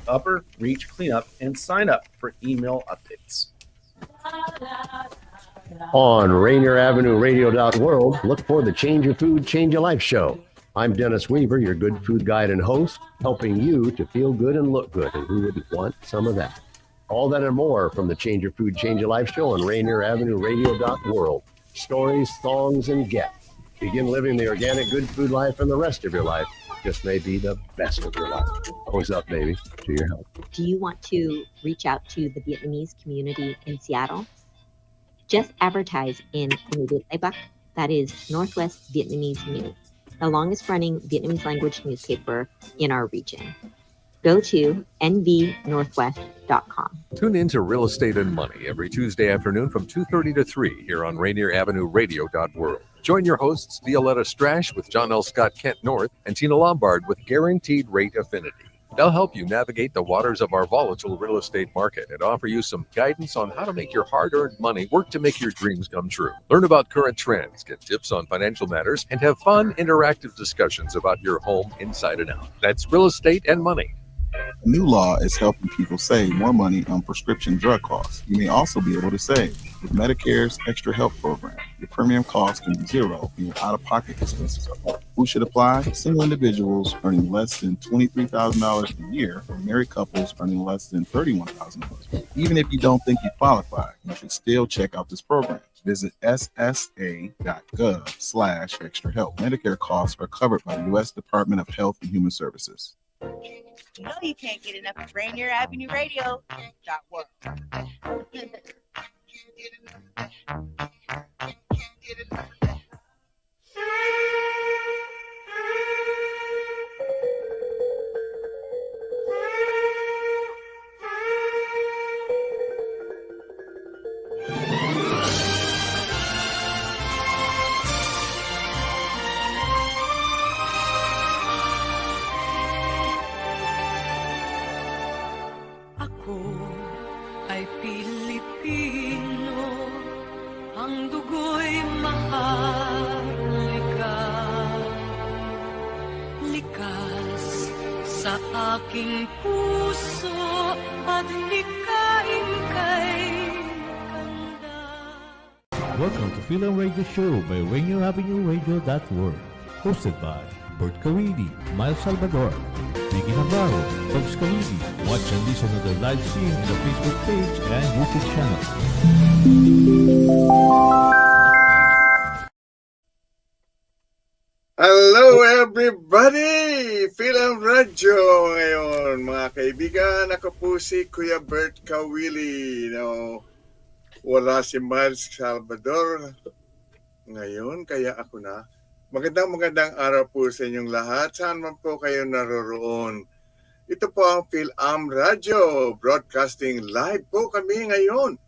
upper, reach cleanup, and sign up for email updates. On Rainier Avenue Radio.world, look for the Change Your Food, Change Your Life show. I'm Dennis Weaver, your good food guide and host, helping you to feel good and look good, and who wouldn't want some of that? All that and more from the Change Your Food, Change Your Life show on Rainier Avenue Radio.world. Stories, songs, and guests. Begin living the organic good food life, and the rest of your life just may be the best of your life. Always up, baby, to your health. Do you want to reach out to the Vietnamese community in Seattle? Just advertise in Nui Bak, that is Northwest Vietnamese News, the longest running Vietnamese language newspaper in our region. Go to nvnorthwest.com. Tune in to Real Estate and Money every Tuesday afternoon from 2:30 to 3 here on Rainier Avenue Radio.world. Join your hosts Violetta Strash with John L. Scott Kent North and Tina Lombard with Guaranteed Rate Affinity. They'll help you navigate the waters of our volatile real estate market and offer you some guidance on how to make your hard-earned money work to make your dreams come true. Learn about current trends, get tips on financial matters, and have fun, interactive discussions about your home inside and out. That's Real Estate and Money. A new law is helping people save more money on prescription drug costs. You may also be able to save with Medicare's Extra Help program. Your premium cost can be zero and your out-of-pocket expenses are low. Who should apply? Single individuals earning less than $23,000 a year, or married couples earning less than $31,000. Even if you don't think you qualify, you should still check out this program. Visit ssa.gov/extra-help. Medicare costs are covered by the U.S. Department of Health and Human Services. You know you can't get enough of Rainier Avenue Radio.world. Ako ay Pilipino, ang dugo'y maharlika. Likas sa aking puso at likain kay kanda. Welcome to Fil-Am Radio Show by Rainier Avenue Radio.world. Hosted by Bert Kawili, Miles Salvador, Vicky Navarro, Togs Kawili. Watch and listen to their live stream in the Facebook page and YouTube channel. Hello everybody! Fil-Am Radio ngayon mga kaibigan. Ako po si Kuya Bert Kawili. No, wala si Miles Salvador ngayon, kaya ako na. Magandang araw po sa inyong lahat. Saan man po kayo naroroon. Ito po ang Fil-Am Radio. Broadcasting live po kami ngayon.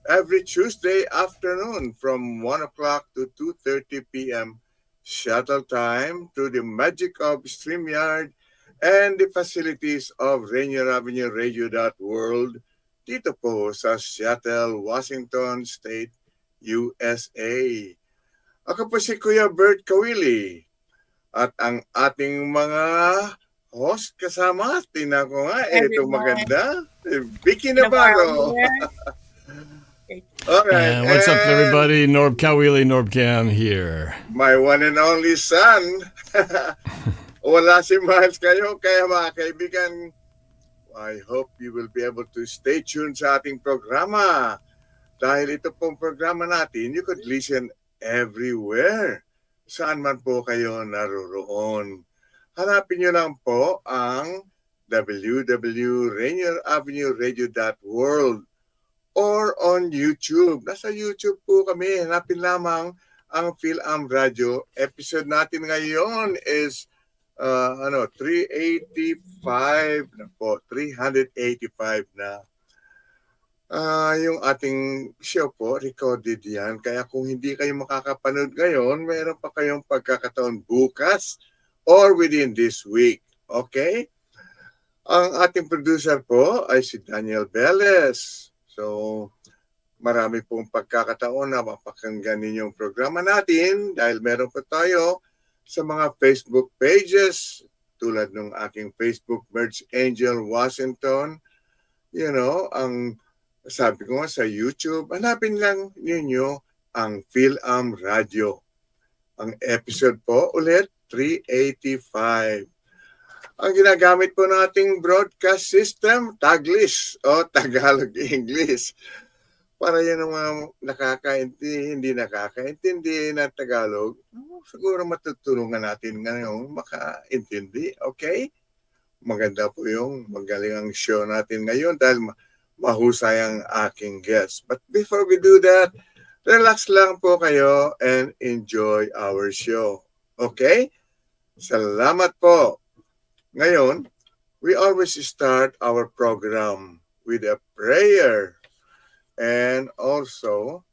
Every Tuesday afternoon from 1 o'clock to 2:30 p.m. Shuttle time through the magic of StreamYard and the facilities of Rainier Avenue Radio.world dito po sa Seattle, Washington State, USA. Ako po si Kuya Bert Kawili at ang ating mga host kasama, tingnan ko nga, itong maganda, Vicky Navarro. Alright. What's up everybody, NorbCam here. My one and only son. Wala si Miles kayo, kaya mga kaibigan, I hope you will be able to stay tuned sa ating programa. Dahil ito pong programa natin, you could listen everywhere. Saan man po kayo naroroon. Hanapin nyo lang po ang www.rainieravenueradio.world or on YouTube. Nasa YouTube po kami. Hanapin lamang ang Fil-Am Radio. Episode natin ngayon is 385 na po. 385 na. Yung ating show po, recorded yan. Kaya kung hindi kayo makakapanood ngayon, mayroon pa kayong pagkakataon bukas or within this week. Okay? Ang ating producer po ay si Daniel Velez. So, marami pong pagkakataon na mapakinggan ninyong programa natin dahil meron pa tayo sa mga Facebook pages tulad ng aking Facebook merch Angel Washington. Ang sabi ko nga sa YouTube, hanapin lang ninyo ang Fil-Am Radio. Ang episode po ulit, 385. Ang ginagamit po nating broadcast system, Taglish o Tagalog English. Para yan ang mga hindi nakakaintindi na Tagalog, siguro matutulungan natin ngayon makaintindi, okay? Maganda po yung magaling ang show natin ngayon dahil mahusay ang aking guest. But before we do that, relax lang po kayo and enjoy our show. Okay? Salamat po. Ngayon, we always start our program with a prayer. And also,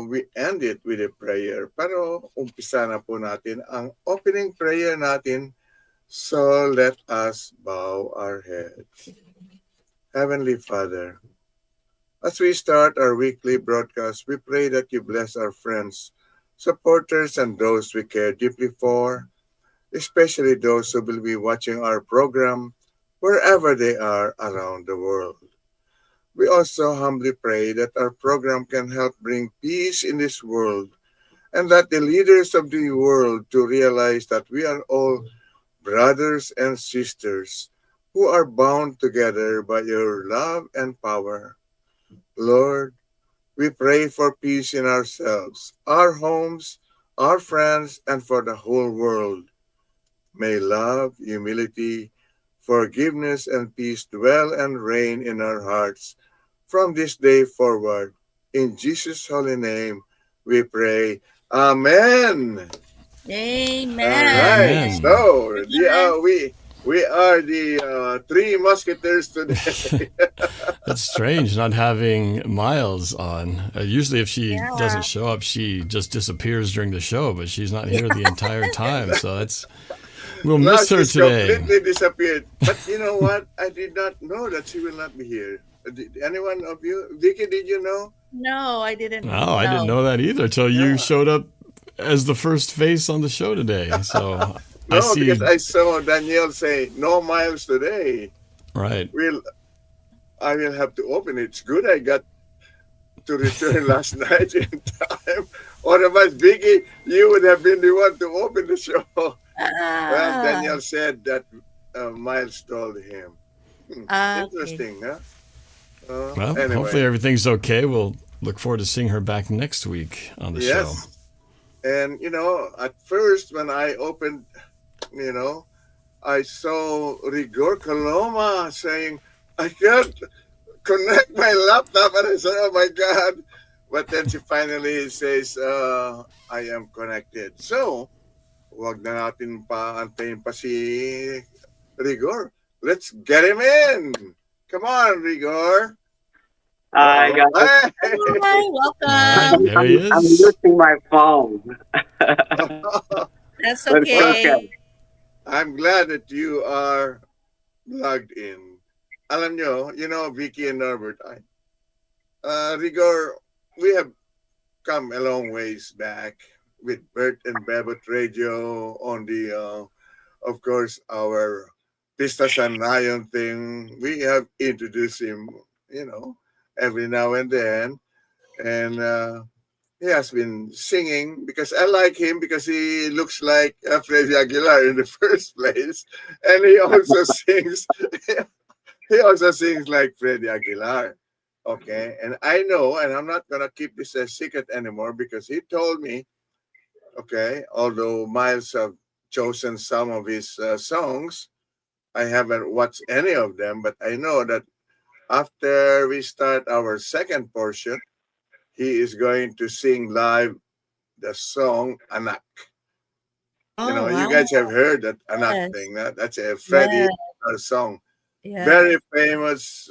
we end it with a prayer. Pero umpisa na po natin ang opening prayer natin. So let us bow our heads. Heavenly Father, as we start our weekly broadcast, we pray that you bless our friends, supporters, and those we care deeply for, especially those who will be watching our program wherever they are around the world. We also humbly pray that our program can help bring peace in this world and that the leaders of the world to realize that we are all brothers and sisters who are bound together by your love and power. Lord, we pray for peace in ourselves, our homes, our friends, and for the whole world. May love, humility, forgiveness, and peace dwell and reign in our hearts from this day forward. In Jesus' holy name, we pray. Amen. Amen. All right. Amen. So, we are the three musketeers today. That's strange not having Miles on. Usually if she doesn't show up, she just disappears during the show, but she's not here the entire time. So we'll miss her today. Completely disappeared. But you know what? I did not know that she will not be here. Did anyone of you? Vicky, did you know? No, I didn't. No, I didn't know that either till you showed up as the first face on the show today. So because I saw Danielle say, no Miles today. Right. I will have to open it. It's good I got to return last night in time. Otherwise, Vicky, you would have been the one to open the show. Well, Danielle said that Miles told him. Interesting, huh? Well, anyway. Hopefully everything's okay. We'll look forward to seeing her back next week on the show. And, at first when I opened, I saw Rigor Coloma saying, I can't connect my laptop. And I said, oh my God. But then she finally says, I am connected. So, wag na natin antayin pa si Rigor. Let's get him in. Come on, Rigor. Hi, guys. Hi, welcome. There he is. I'm using my phone. That's okay. I'm glad that you are logged in. Alam nyo, Vicky and Norbert, Rigor, we have come a long ways back with Bert and Bebot Radio on the, of course, our Pista San Nayon thing. We have introduced him, every now and then. And he has been singing because I like him because he looks like Freddie Aguilar in the first place. And he also sings, like Freddie Aguilar. Okay. And I know, and I'm not going to keep this a secret anymore because he told me, okay, although Miles have chosen some of his songs, I haven't watched any of them, but I know that after we start our second portion, he is going to sing live the song Anak. You guys have heard that Anak thing. That's a Freddie song. Yeah. Very famous.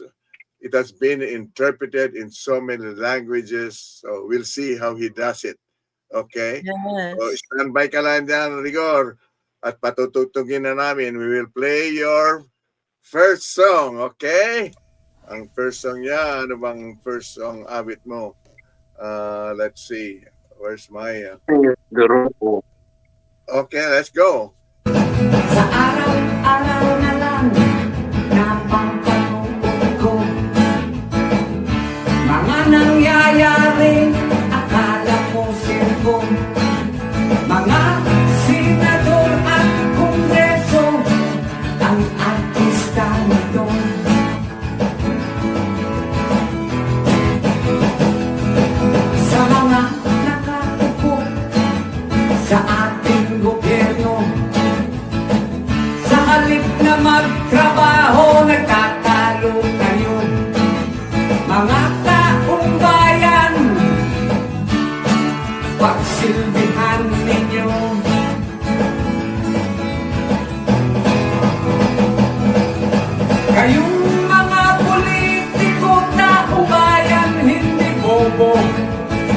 It has been interpreted in so many languages. So we'll see how he does it. Okay? Yes. So stand by ka lang dyan, Rigor. At patutugtugin na namin. We will play your first song, okay? Ang first song niya, ano bang first song awit mo? Let's see. Where's my... Okay, let's go. Sa araw Kayong mga politiko, taong bayan, hindi bobo.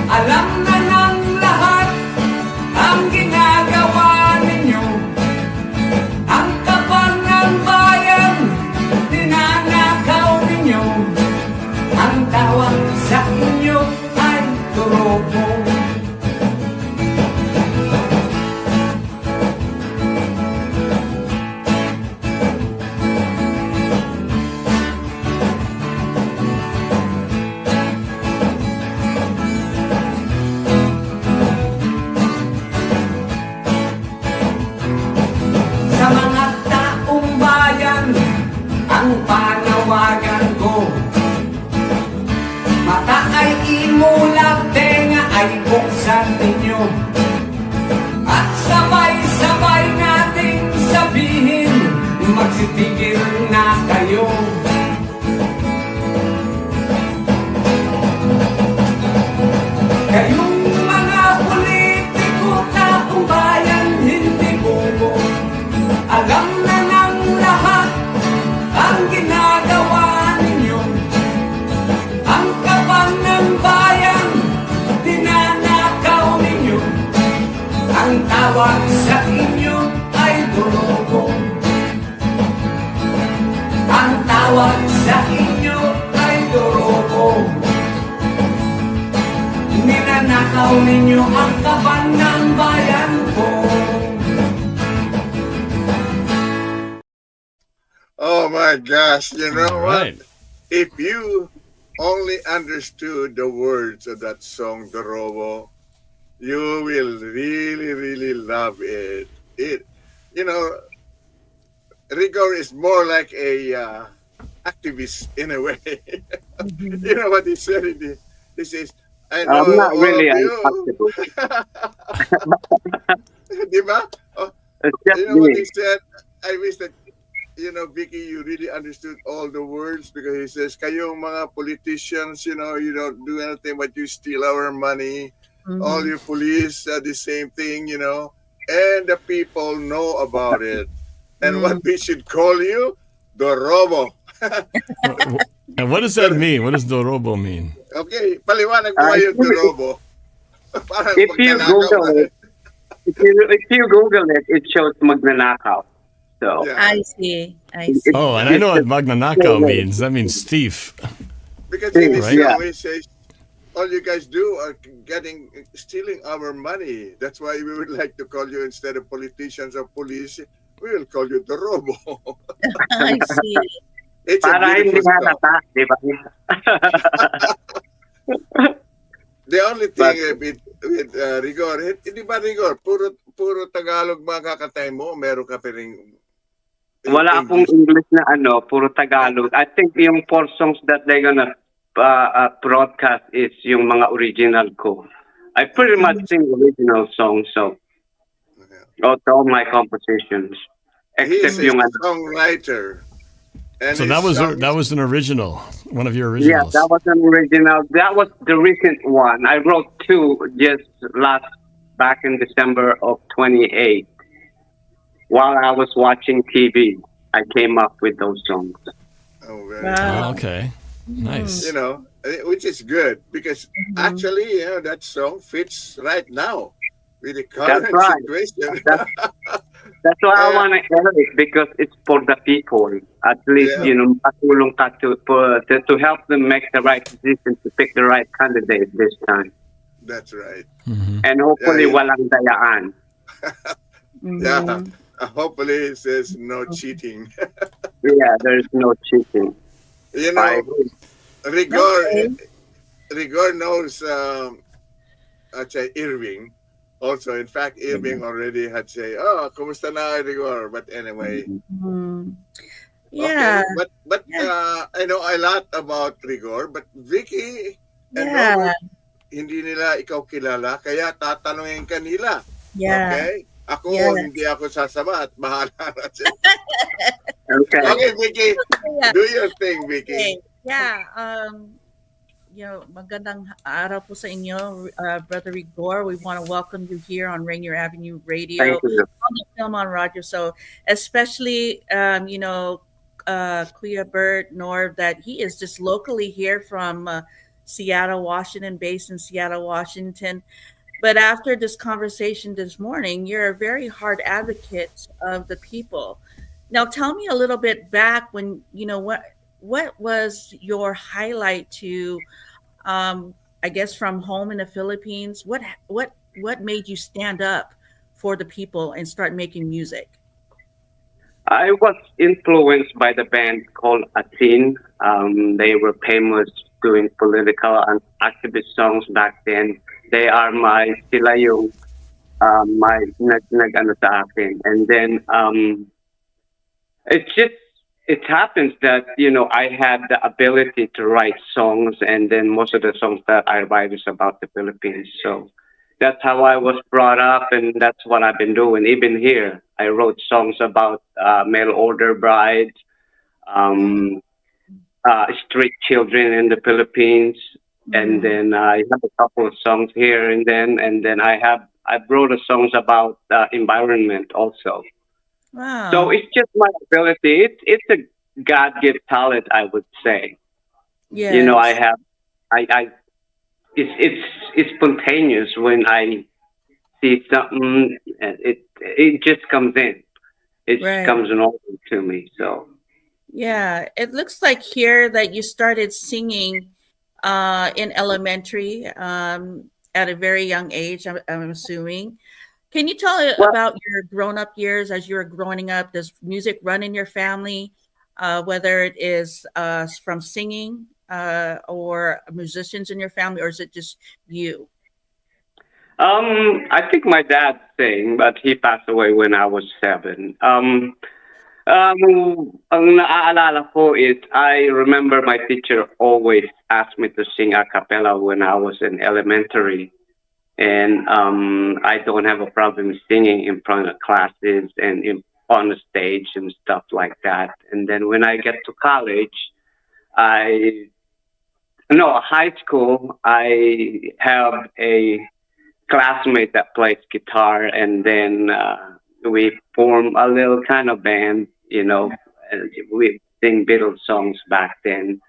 Alam na ng lahat ang ginagawa ninyo. Ang kapal ng bayan, tinanakaw ninyo. Ang tawag sa inyo ay turobo. Sa mga taong bayan, ang panawagan ko, mata ay imulak, tenga ay buksan ninyo. At sabay-sabay nating sabihin, magsitigil na kayo. Kayong mga politiko, taong bayan, hindi bobo. Alam na ng lahat ang ginagawa ninyo. Ang kapal ng bayan, tinanakaw ninyo. Ang tawag sa inyo ay durogo. Ang tawag sa inyo ay durogo. Ninanakaw ninyo ang kapal ng bayan ko. Oh my gosh, you know All right. what? If you only understood the words of that song, The Robo, you will really, really love it. Rigor is more like a activist in a way. You know what he said? He says, I know I'm not all really of an you. activist. Diba? Oh, It's just you know what me. he said? I wish that, Vicky, you really understood all the words because he says, kayong mga politicians, you don't do anything but you steal our money. All your police are the same thing, and the people know about it. And what we should call you? The Robo. And what does that mean? What does Dorobo mean? Okay, paliwanag mo yung The Robo. Parang If you magnanakaw Google ka it, if you Google it, it shows magnanakaw. So Yeah. I see. I see. Oh, and I know what magnanakaw means. That means thief. Because in this Right. show, he says, all you guys do are stealing our money. That's why we would like to call you, instead of politicians or police, we will call you the Robo. I see. It's a para hindi beautiful song. halata, di ba? The only thing with Rigor, hindi ba Rigor, puro Tagalog mga kakatay mo, meron ka pa rin Wala akong English na puro Tagalog. I think yung 4 songs that they're gonna broadcast is yung mga original ko. I pretty much sing original songs, so all my compositions, He except is yung a songwriter. And So his songs- that was an original, one of your yeah, originals. that was an original. That was the recent one. I wrote 2 just back in December of 28. While I was watching TV, I came up with those songs. Oh, very Wow. Oh, okay, nice. which is good because actually, that song fits right now with the current right. situation. That's why I want to hear it, because it's for the people. At least, patulong ka to help them make the right decision, to pick the right candidate this time. That's right. And hopefully, Yeah, walang dayaan. Yeah. Hopefully, it says no cheating. Yeah, there's no cheating. Rigor knows Irving. Also, in fact, Irving already had say, "Oh, kumusta na Rigor?" But anyway, Yeah. okay. But I know a lot about Rigor, but Vicky and Yeah. Norbert, hindi nila ikaw kilala, kaya tatanungin ka nila. Yeah. Okay? Ako, Yeah. hindi ako sasama at bahala na siya. Okay. Okay, Vicky, Yeah. do your thing, Vicky. Okay. Yeah. Magandang araw po sa inyo, Brother Rigor. We want to welcome you here on Rainier Avenue Radio Thank you. on the Fil-Am Radyo Show, especially, Kuya Bert Norb that he is just locally here from Seattle, Washington, based in Seattle, Washington. But after this conversation this morning, you're a very hard advocate of the people. Now, tell me a little bit back when what was your highlight to, I guess, from home in the Philippines? What made you stand up for the people and start making music? I was influenced by the band called Atin. They were famous doing political and activist songs back then. They are sila yung my nag-ano sa akin. And then it happens that, I had the ability to write songs, and then most of the songs that I write is about the Philippines. So that's how I was brought up, and that's what I've been doing. Even here, I wrote songs about mail order brides, street children in the Philippines, and then I have a couple of songs here and then I wrote a songs about environment also. Wow! So it's just my ability. It's a God-given talent, I would say. Yeah. It's spontaneous when I see something. It just comes in. It Right. comes in over to me. So Yeah, it looks like here that you started singing in elementary at a very young age, I'm assuming. Can you tell about your grown-up years as you were growing up? Does music run in your family, whether it is from singing or musicians in your family, or is it just you? I think my dad sang, but he passed away when I was 7. Ang naaalala ko is I remember my teacher always asked me to sing a cappella when I was in elementary. And I don't have a problem singing in front of classes and on the stage and stuff like that. And then when I get to college, high school, I have a classmate that plays guitar, and then we form a little kind of band, and we sing Beatles songs back then.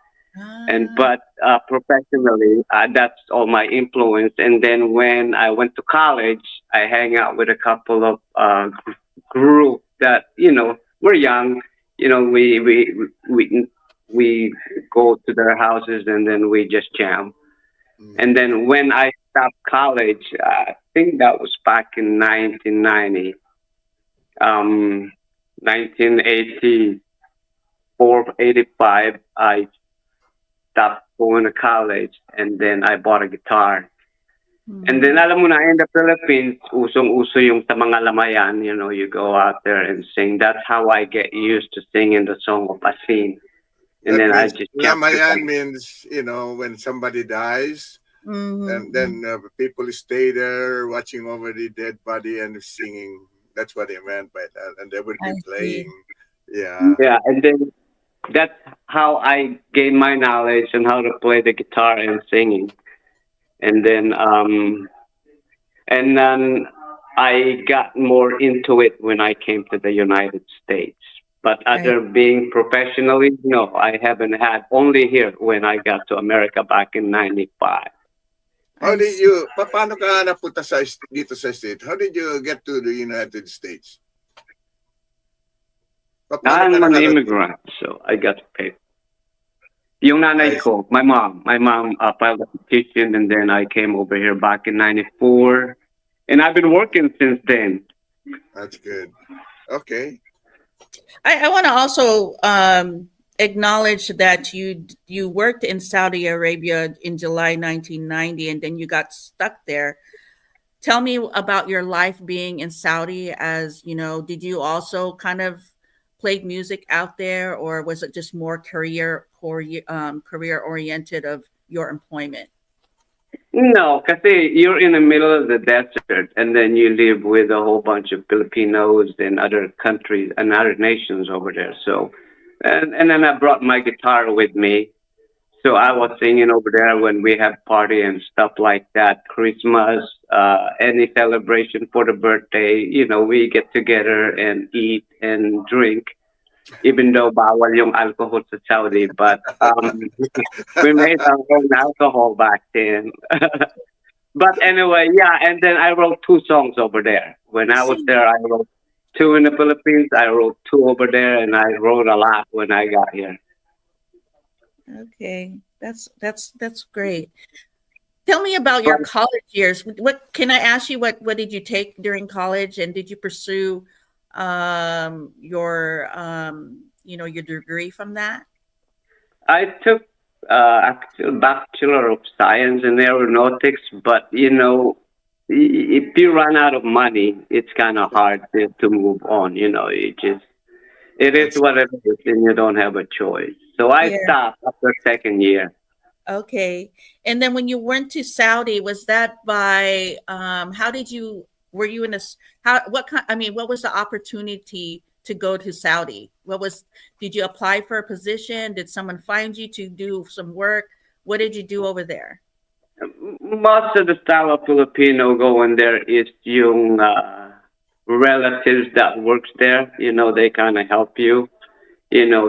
But professionally, that's all my influence. And then when I went to college, I hang out with a couple of groups that we're young. We go to their houses and then we just jam. And then when I stopped college, I think that was back in 1990, 1984, 85. I stopped going to college, and then I bought a guitar. And then alam mo na, in the Philippines, usong-uso yung sa mga lamayan, you go out there and sing. That's how I get used to singing the song of Asin. And then I just lamayan means, when somebody dies, and then people stay there watching over the dead body and singing. That's what they meant by that. And they would be playing. Yeah. Yeah, and then that's how I gained my knowledge on how to play the guitar and singing. And then I got more into it when I came to the United States. But other being professionally, no, I haven't had, only here when I got to America back in 95. Paano ka napunta dito sa state? How did you get to the United States? I'm an immigrant, so I got paid. Yung nanay ko, my mom filed a petition, and then I came over here back in 94, and I've been working since then. That's good. Okay. I want to also acknowledge that you worked in Saudi Arabia in July 1990, and then you got stuck there. Tell me about your life being in Saudi. Did you also kind of play music out there, or was it just more career oriented of your employment? No, kasi you're in the middle of the desert, and then you live with a whole bunch of Filipinos and other countries and other nations over there. So, and then I brought my guitar with me. So I was singing over there when we have party and stuff like that. Christmas, any celebration for the birthday, we get together and eat and drink. even though bawal yung alcohol sa Saudi, but we made our own alcohol back then. But anyway, yeah, and then I wrote 2 songs over there. When I was there, I wrote 2 in the Philippines, I wrote 2 over there, and I wrote a lot when I got here. Okay, that's great. Tell me about your college years. What can I ask you? What did you take during college, and did you pursue your your degree from that? I took actual Bachelor of Science in Aeronautics, but if you run out of money, it's kind of hard to move on. It is what it is, and you don't have a choice. So I stopped after second year. Okay, and then when you went to Saudi, was that by how did you? Were you in a what kind? I mean, what was the opportunity to go to Saudi? Did you apply for a position? Did someone find you to do some work? What did you do over there? Most of the style of Filipino going there is yung relatives that works there. They kind of help you.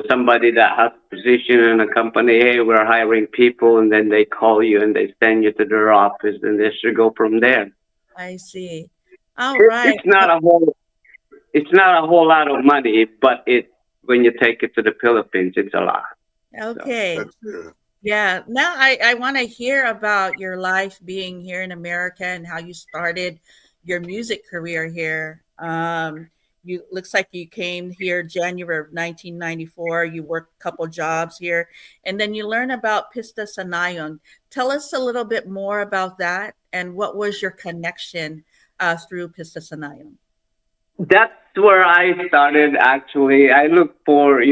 Somebody that has a position in a company, hey, we're hiring people, and then they call you and they send you to their office, and they should go from there. I see. All right. It's not a whole lot of money, but when you take it to the Philippines, it's a lot. Okay. Yeah. Now I want to hear about your life being here in America and how you started your music career here. Looks like you came here January of 1994. You worked a couple jobs here, and then you learn about Pista Sanayon. Tell us a little bit more about that, and what was your connection through Pista Sanayon? That's where I started. Actually, I looked for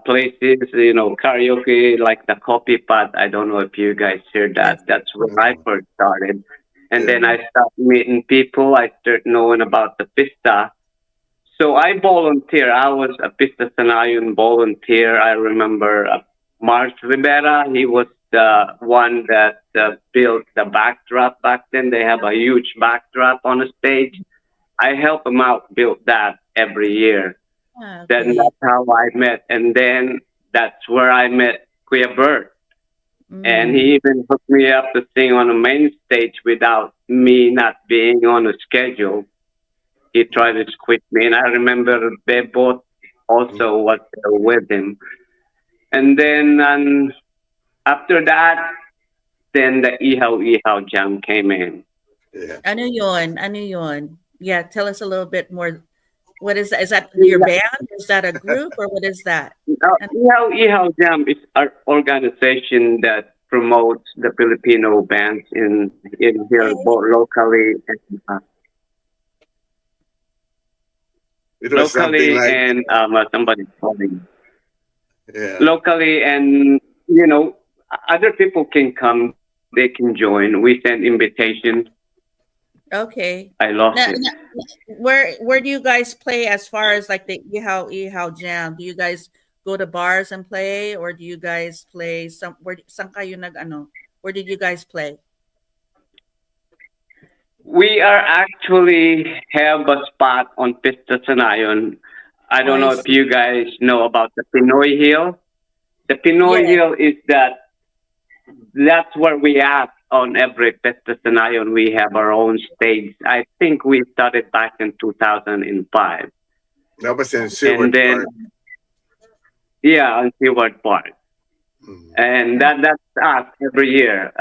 places, karaoke like the Coffee Pot. I don't know if you guys heard that. That's where I first started, and then I started meeting people. I started knowing about the Pista. So I volunteer. I was a Pista Sanayon volunteer. I remember Mars Rivera. He was the one that built the backdrop back then. They have a huge backdrop on the stage. I help him out build that every year. Okay. Then that's how I met. And then that's where I met Kuya Bert. And he even hooked me up to sing on the main stage without me not being on the schedule. He tried to quit me, and I remember they both also was there with him. And then after that, then the Ihaw Jam came in. Yeah. Ano yun? Yeah, tell us a little bit more. What is that? Is that your band? Is that a group, or what is that? Ihaw Jam is our organization that promotes the Filipino bands in here, both locally and and somebody calling. Yeah. Locally, and other people can come. They can join. We send invitations. Okay. I love it. Where do you guys play as far as like the Ihaw Jam? Do you guys go to bars and play, or do you guys play where did you guys play? We are actually have a spot on Pista Sanayon. I don't know if you guys know about the Pinoy Hill. The Pinoy Hill is that's where we are on every Pista Sanayon. We have our own stage. I think we started back in 2005. That was in Seward Park. Yeah, on Seward Park. And that's us every year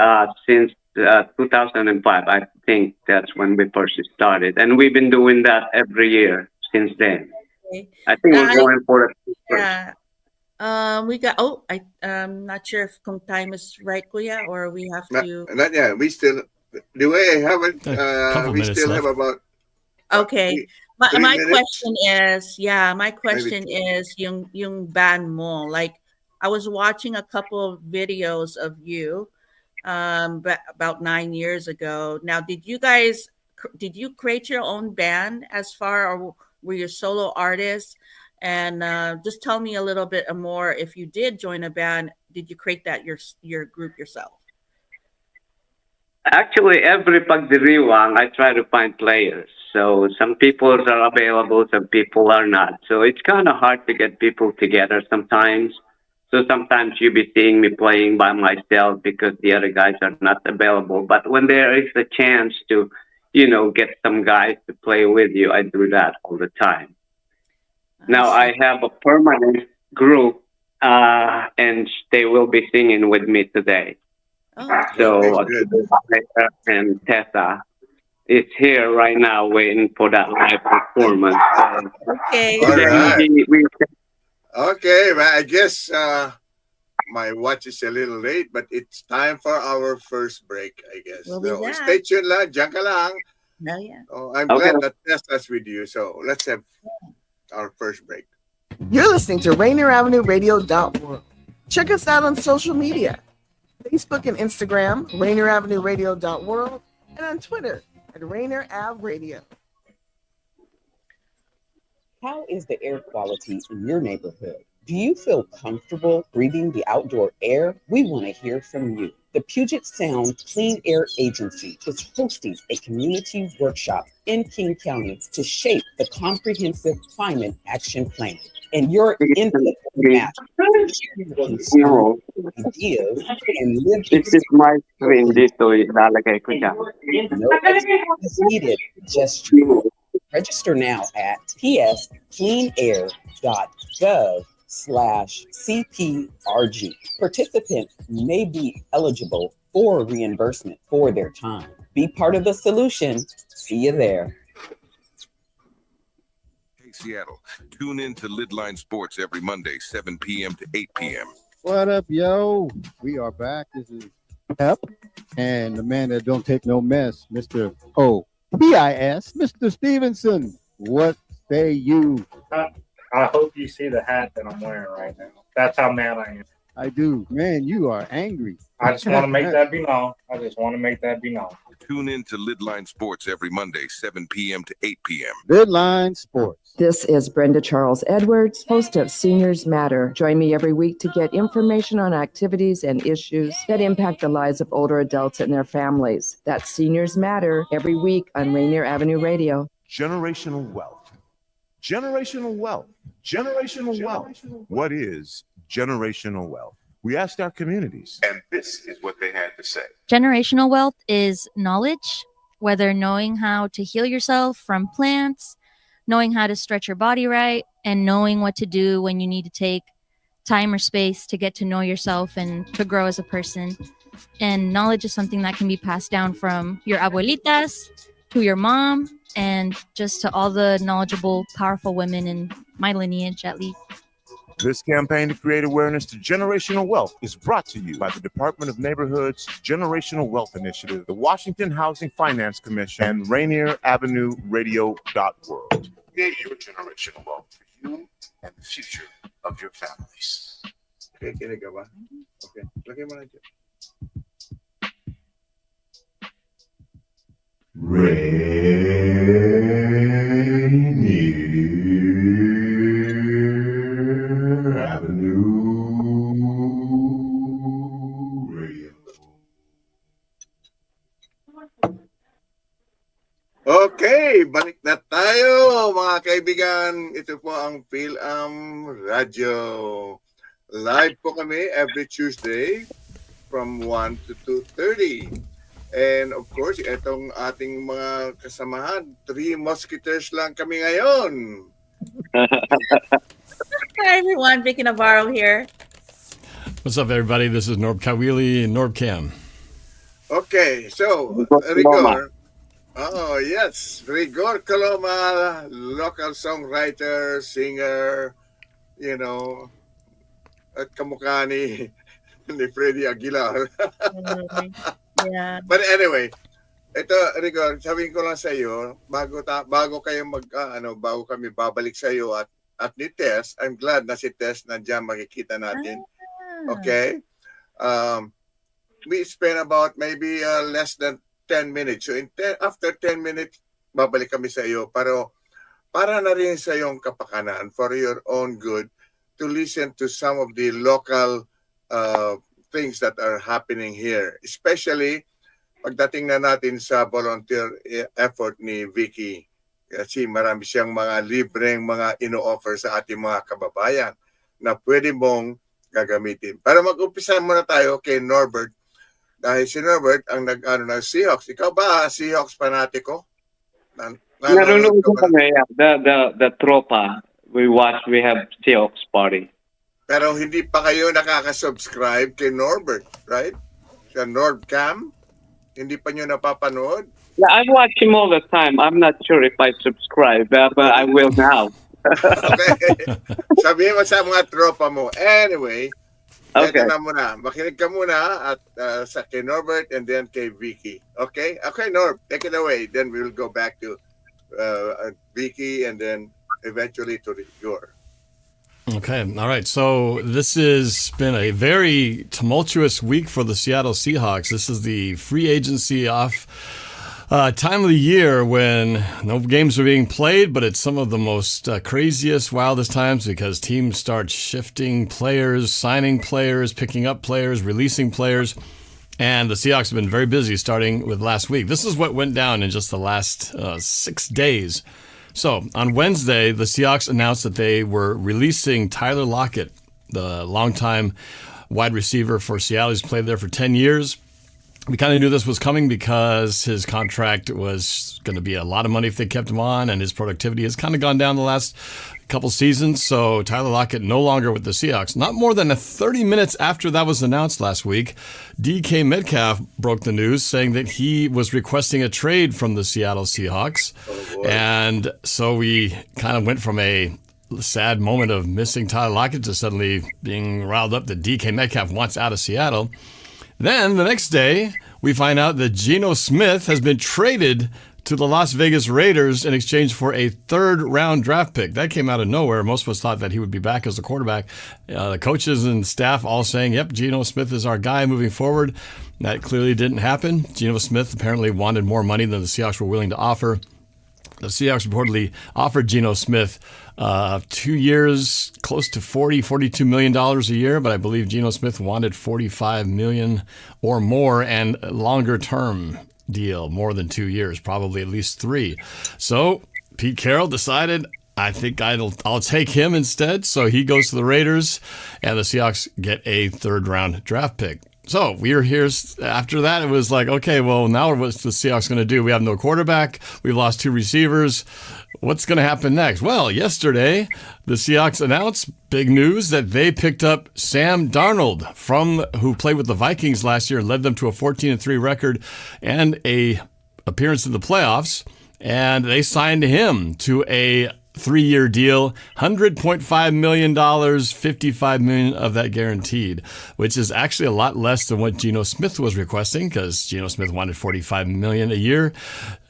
since 2005. I think that's when we first started, and we've been doing that every year since then. Okay. I think we're going for it. Yeah. We got. I'm not sure if time is right, Kuya, or we have to. Not yet. We still. The way I have it, we still have about. Okay. My question is, yung band mo. Like, I was watching a couple of videos of you about 9 years ago. Now, did you create your own band or were you solo artists? And just tell me a little bit more. If you did join a band, did you create that your group yourself? Actually, every pagdiriwang, I try to find players. So some people are available, some people are not. So it's kind of hard to get people together sometimes. So sometimes you be seeing me playing by myself because the other guys are not available. But when there is a chance to, get some guys to play with you, I do that all the time. Now I have a permanent group, and they will be singing with me today. So and Tessa is here right now waiting for that live performance. Okay. All right. Okay, well, I guess my watch is a little late, but it's time for our first break, I guess. We'll be back. Stay tuned lang, dyan ka lang. No, yeah. I'm glad that Tessa's with you. So let's have our first break. You're listening to Rainier Avenue Radio.org. Check us out on social media. Facebook and Instagram, Rainier Avenue Radio.world, and on Twitter at Rainier Av Radio. How is the air quality in your neighborhood? Do you feel comfortable breathing the outdoor air? We want to hear from you. The Puget Sound Clean Air Agency is hosting a community workshop in King County to shape the comprehensive climate action plan. And your input matters. Ideas and live. This is my screen dito, ilalagay ko dyan. No experience is needed, just you. Register now at pscleanair.gov/CPRG. Participants may be eligible for reimbursement for their time. Be part of the solution. See you there. Hey, Seattle, tune in to Lidline Sports every Monday, 7 p.m. to 8 p.m. What up, yo? We are back. This is Pep, and the man that don't take no mess, Mr. O.P.I.S., Mr. Stevenson. What say you? I hope you see the hat that I'm wearing right now. That's how mad I am. I do. Man, you are angry. I just want to make that be known. Tune in to Lidline Sports every Monday, 7 p.m. to 8 p.m. Lidline Sports. This is Brenda Charles Edwards, host of Seniors Matter. Join me every week to get information on activities and issues that impact the lives of older adults and their families. That's Seniors Matter every week on Rainier Avenue Radio. Generational wealth. Generational wealth. Generational wealth. What is generational wealth? We asked our communities, and this is what they had to say. Generational wealth is knowledge, whether knowing how to heal yourself from plants, knowing how to stretch your body right, and knowing what to do when you need to take time or space to get to know yourself and to grow as a person. And knowledge is something that can be passed down from your abuelitas to your mom and just to all the knowledgeable, powerful women in my lineage, at least. This campaign to create awareness to generational wealth is brought to you by the Department of Neighborhood's Generational Wealth Initiative, the Washington Housing Finance Commission, and Rainier Avenue Radio.world. Create your generational wealth for you and the future of your families. Okay, kinig ka ba? Okay, lagay mo na dyan. Rainier Avenue Radio. Okay, balik na tayo mga kaibigan. Ito po ang Fil-Am Radio. Live po kami every Tuesday from 1 to 2:30. And of course, itong ating mga kasamahan, 3 musketeers lang kami ngayon. Hi everyone, Vicky Navarro here. What's up, everybody? This is Norb Kawili and NorbCam. Okay, so Rigor. Oh, yes. Rigor Coloma, local songwriter, singer, at kamukha ni Freddie Aguilar. Yeah. But anyway, ito Rigor, sabihin ko lang sa iyo, bago kayo bago kami babalik sa iyo at ni Tess, I'm glad na si Tess nandiyan, makikita natin. Okay? We spent about maybe less than 10 minutes. So after 10 minutes, babalik kami sa iyo. Pero para na rin sa iyong kapakanan, for your own good, to listen to some of the local things that are happening here. Especially pagdating na natin sa volunteer effort ni Vicky, kasi marami siyang mga libreng mga ino-offer sa ating mga kababayan na pwede mong gagamitin. Para mag-umpisa muna tayo kay Norbert. Dahil si Norbert ang nag-ano ng Seahawks. Ikaw ba Seahawks fanatiko? Nanonood ko kami, the tropa. We have Seahawks party. Pero hindi pa kayo nakaka-subscribe kay Norbert, right? Sa NorbCam? Hindi pa nyo napapanood? Yeah, I watch him all the time. I'm not sure if I subscribe, but I will now. Okay. Sabihin mo sa mga tropa mo. Anyway, okay. Eto na muna. Makinig ka muna at sa kay Norbert and then kay Vicky. Okay? Okay, Norb, take it away. Then we will go back to Vicky and then eventually to Rigor. Okay. All right. So this has been a very tumultuous week for the Seattle Seahawks. This is the free agency off time of the year when no games are being played, but it's some of the most craziest, wildest times because teams start shifting players, signing players, picking up players, releasing players. And the Seahawks have been very busy starting with last week. This is what went down in just the last 6 days. So on Wednesday, the Seahawks announced that they were releasing Tyler Lockett, the longtime wide receiver for Seattle. He's played there for 10 years. We kind of knew this was coming because his contract was going to be a lot of money if they kept him on, and his productivity has kind of gone down the last couple seasons. So Tyler Lockett no longer with the Seahawks. Not more than 30 minutes after that was announced last week, DK Metcalf broke the news saying that he was requesting a trade from the Seattle Seahawks. And so we kind of went from a sad moment of missing Tyler Lockett to suddenly being riled up that DK Metcalf wants out of Seattle. Then the next day, we find out that Geno Smith has been traded to the Las Vegas Raiders in exchange for a third-round draft pick. That came out of nowhere. Most of us thought that he would be back as a quarterback. The coaches and staff all saying, yep, Geno Smith is our guy moving forward. That clearly didn't happen. Geno Smith apparently wanted more money than the Seahawks were willing to offer. The Seahawks reportedly offered Geno Smith 2 years, close to $42 million a year, but I believe Geno Smith wanted $45 million or more and a longer-term deal, more than 2 years, probably at least 3. So Pete Carroll decided, I think I'll take him instead. So he goes to the Raiders, and the Seahawks get a third-round draft pick. So we are here after that. It was like, okay, well, now what's the Seahawks going to do? We have no quarterback. We've lost 2 receivers. What's going to happen next? Well, yesterday, the Seahawks announced big news that they picked up Sam Darnold, who played with the Vikings last year and led them to a 14-3 record and a appearance in the playoffs. And they signed him to a 3-year deal, $100.5 million, $55 million of that guaranteed, which is actually a lot less than what Geno Smith was requesting because Geno Smith wanted $45 million a year.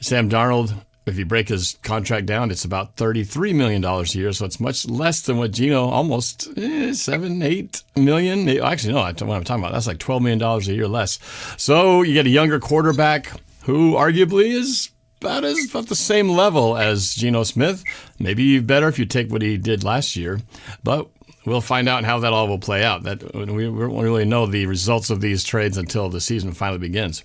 Sam Darnold, if you break his contract down, it's about $33 million a year, so it's much less than what Geno, almost $7-8 million. Actually, no, what I'm talking about, that's like $12 million a year less. So you get a younger quarterback who arguably is about the same level as Geno Smith. Maybe better if you take what he did last year, but we'll find out how that all will play out. That we won't really know the results of these trades until the season finally begins.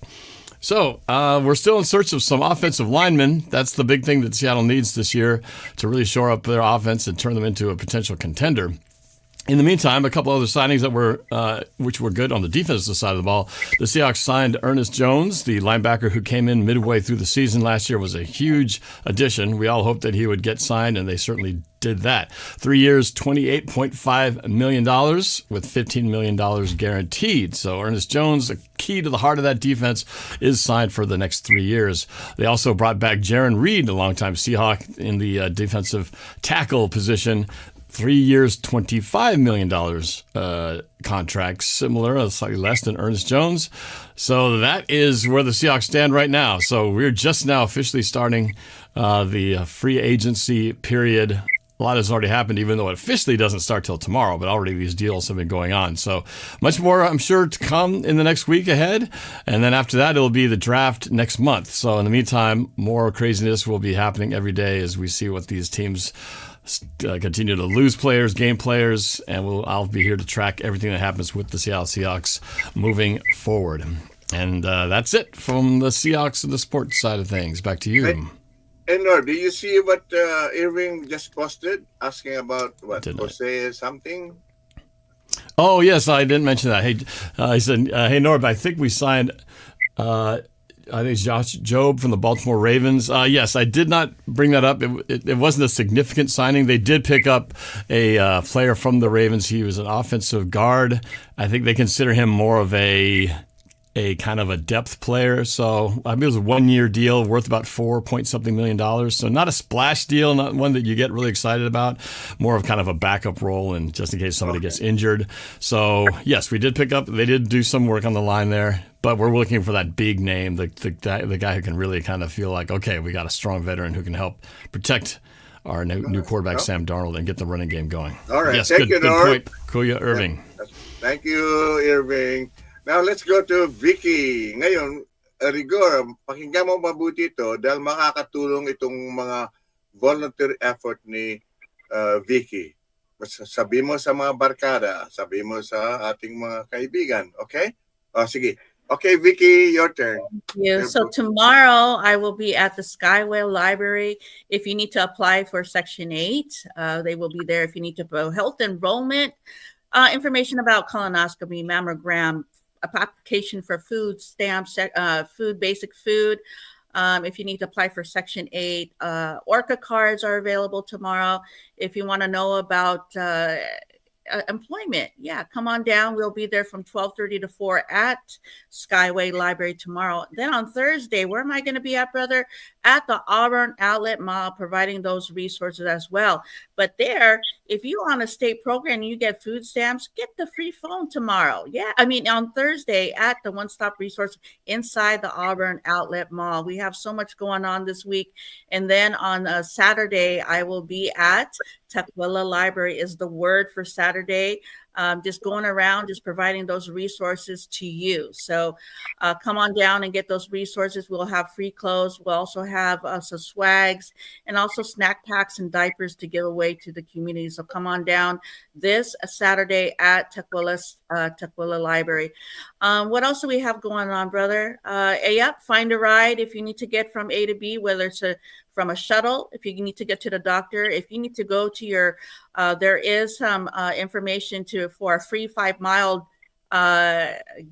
So we're still in search of some offensive linemen. That's the big thing that Seattle needs this year to really shore up their offense and turn them into a potential contender. In the meantime, a couple other signings that were which were good on the defensive side of the ball. The Seahawks signed Ernest Jones, the linebacker who came in midway through the season last year, was a huge addition. We all hoped that he would get signed, and they certainly did that. 3 years, $28.5 million with $15 million guaranteed. So Ernest Jones, the key to the heart of that defense, is signed for the next 3 years. They also brought back Jaron Reed, a longtime Seahawk, in the defensive tackle position. 3 years, $25 million contract, similar, slightly less than Ernest Jones. So that is where the Seahawks stand right now. So we're just now officially starting the free agency period. A lot has already happened, even though it officially doesn't start till tomorrow, but already these deals have been going on. So much more, I'm sure, to come in the next week ahead. And then after that, it'll be the draft next month. So in the meantime, more craziness will be happening every day as we see what these teams continue to lose players, gain players, and I'll be here to track everything that happens with the Seattle Seahawks moving forward. And that's it from the Seahawks and the sports side of things. Back to you. And Norb, did you see what Irving just posted? Asking about what? Jose something? Oh, yes, I didn't mention that. Hey, he said, hey, Norb, I think we signed, I think it's Josh Jobe from the Baltimore Ravens. Yes, I did not bring that up. It wasn't a significant signing. They did pick up a player from the Ravens. He was an offensive guard. I think they consider him more of a kind of a depth player. So I mean, it was a 1-year deal worth about $4-something million. So not a splash deal, not one that you get really excited about, more of kind of a backup role and just in case somebody gets injured. So yes, we did pick up, they did do some work on the line there, but we're looking for that big name, the guy who can really kind of feel like, okay, we got a strong veteran who can help protect our new quarterback, Sam Darnold, and get the running game going. All right. Yes, Thank you, good Norb. point, Kuya Irving. Thank you, Irving. Now, let's go to Vicky. Ngayon, Rigor, pakinggan mo mabuti ito dahil makakatulong itong mga volunteer effort ni Vicky. Sabi mo sa mga barkada, sabi mo sa ating mga kaibigan. Okay? Sige. Okay, Vicky, your turn. Thank you. So tomorrow I will be at the Skyway Library. If you need to apply for Section 8, they will be there. If you need to go health enrollment, information about colonoscopy, mammogram, application for food stamps, basic food. If you need to apply for Section 8, ORCA cards are available tomorrow. If you want to know about employment, come on down. We'll be there from 12:30 to 4 at Skyway Library tomorrow. Then on Thursday, where am I going to be at, brother? At the Auburn Outlet Mall, providing those resources as well. But there, if you're on a state program and you get food stamps, get the free phone tomorrow. On Thursday at the One Stop Resource inside the Auburn Outlet Mall. We have so much going on this week. And then on Saturday, I will be at Tequila Library is the word for Saturday. Just going around, just providing those resources to you. So come on down and get those resources. We'll have free clothes. We'll also have some swags and also snack packs and diapers to give away to the community. So come on down this Saturday at Tequila Library. What else do we have going on, brother? Find a ride if you need to get from A to B, whether it's from a shuttle, if you need to get to the doctor, if you need to go to your, there is some information for a free 5-mile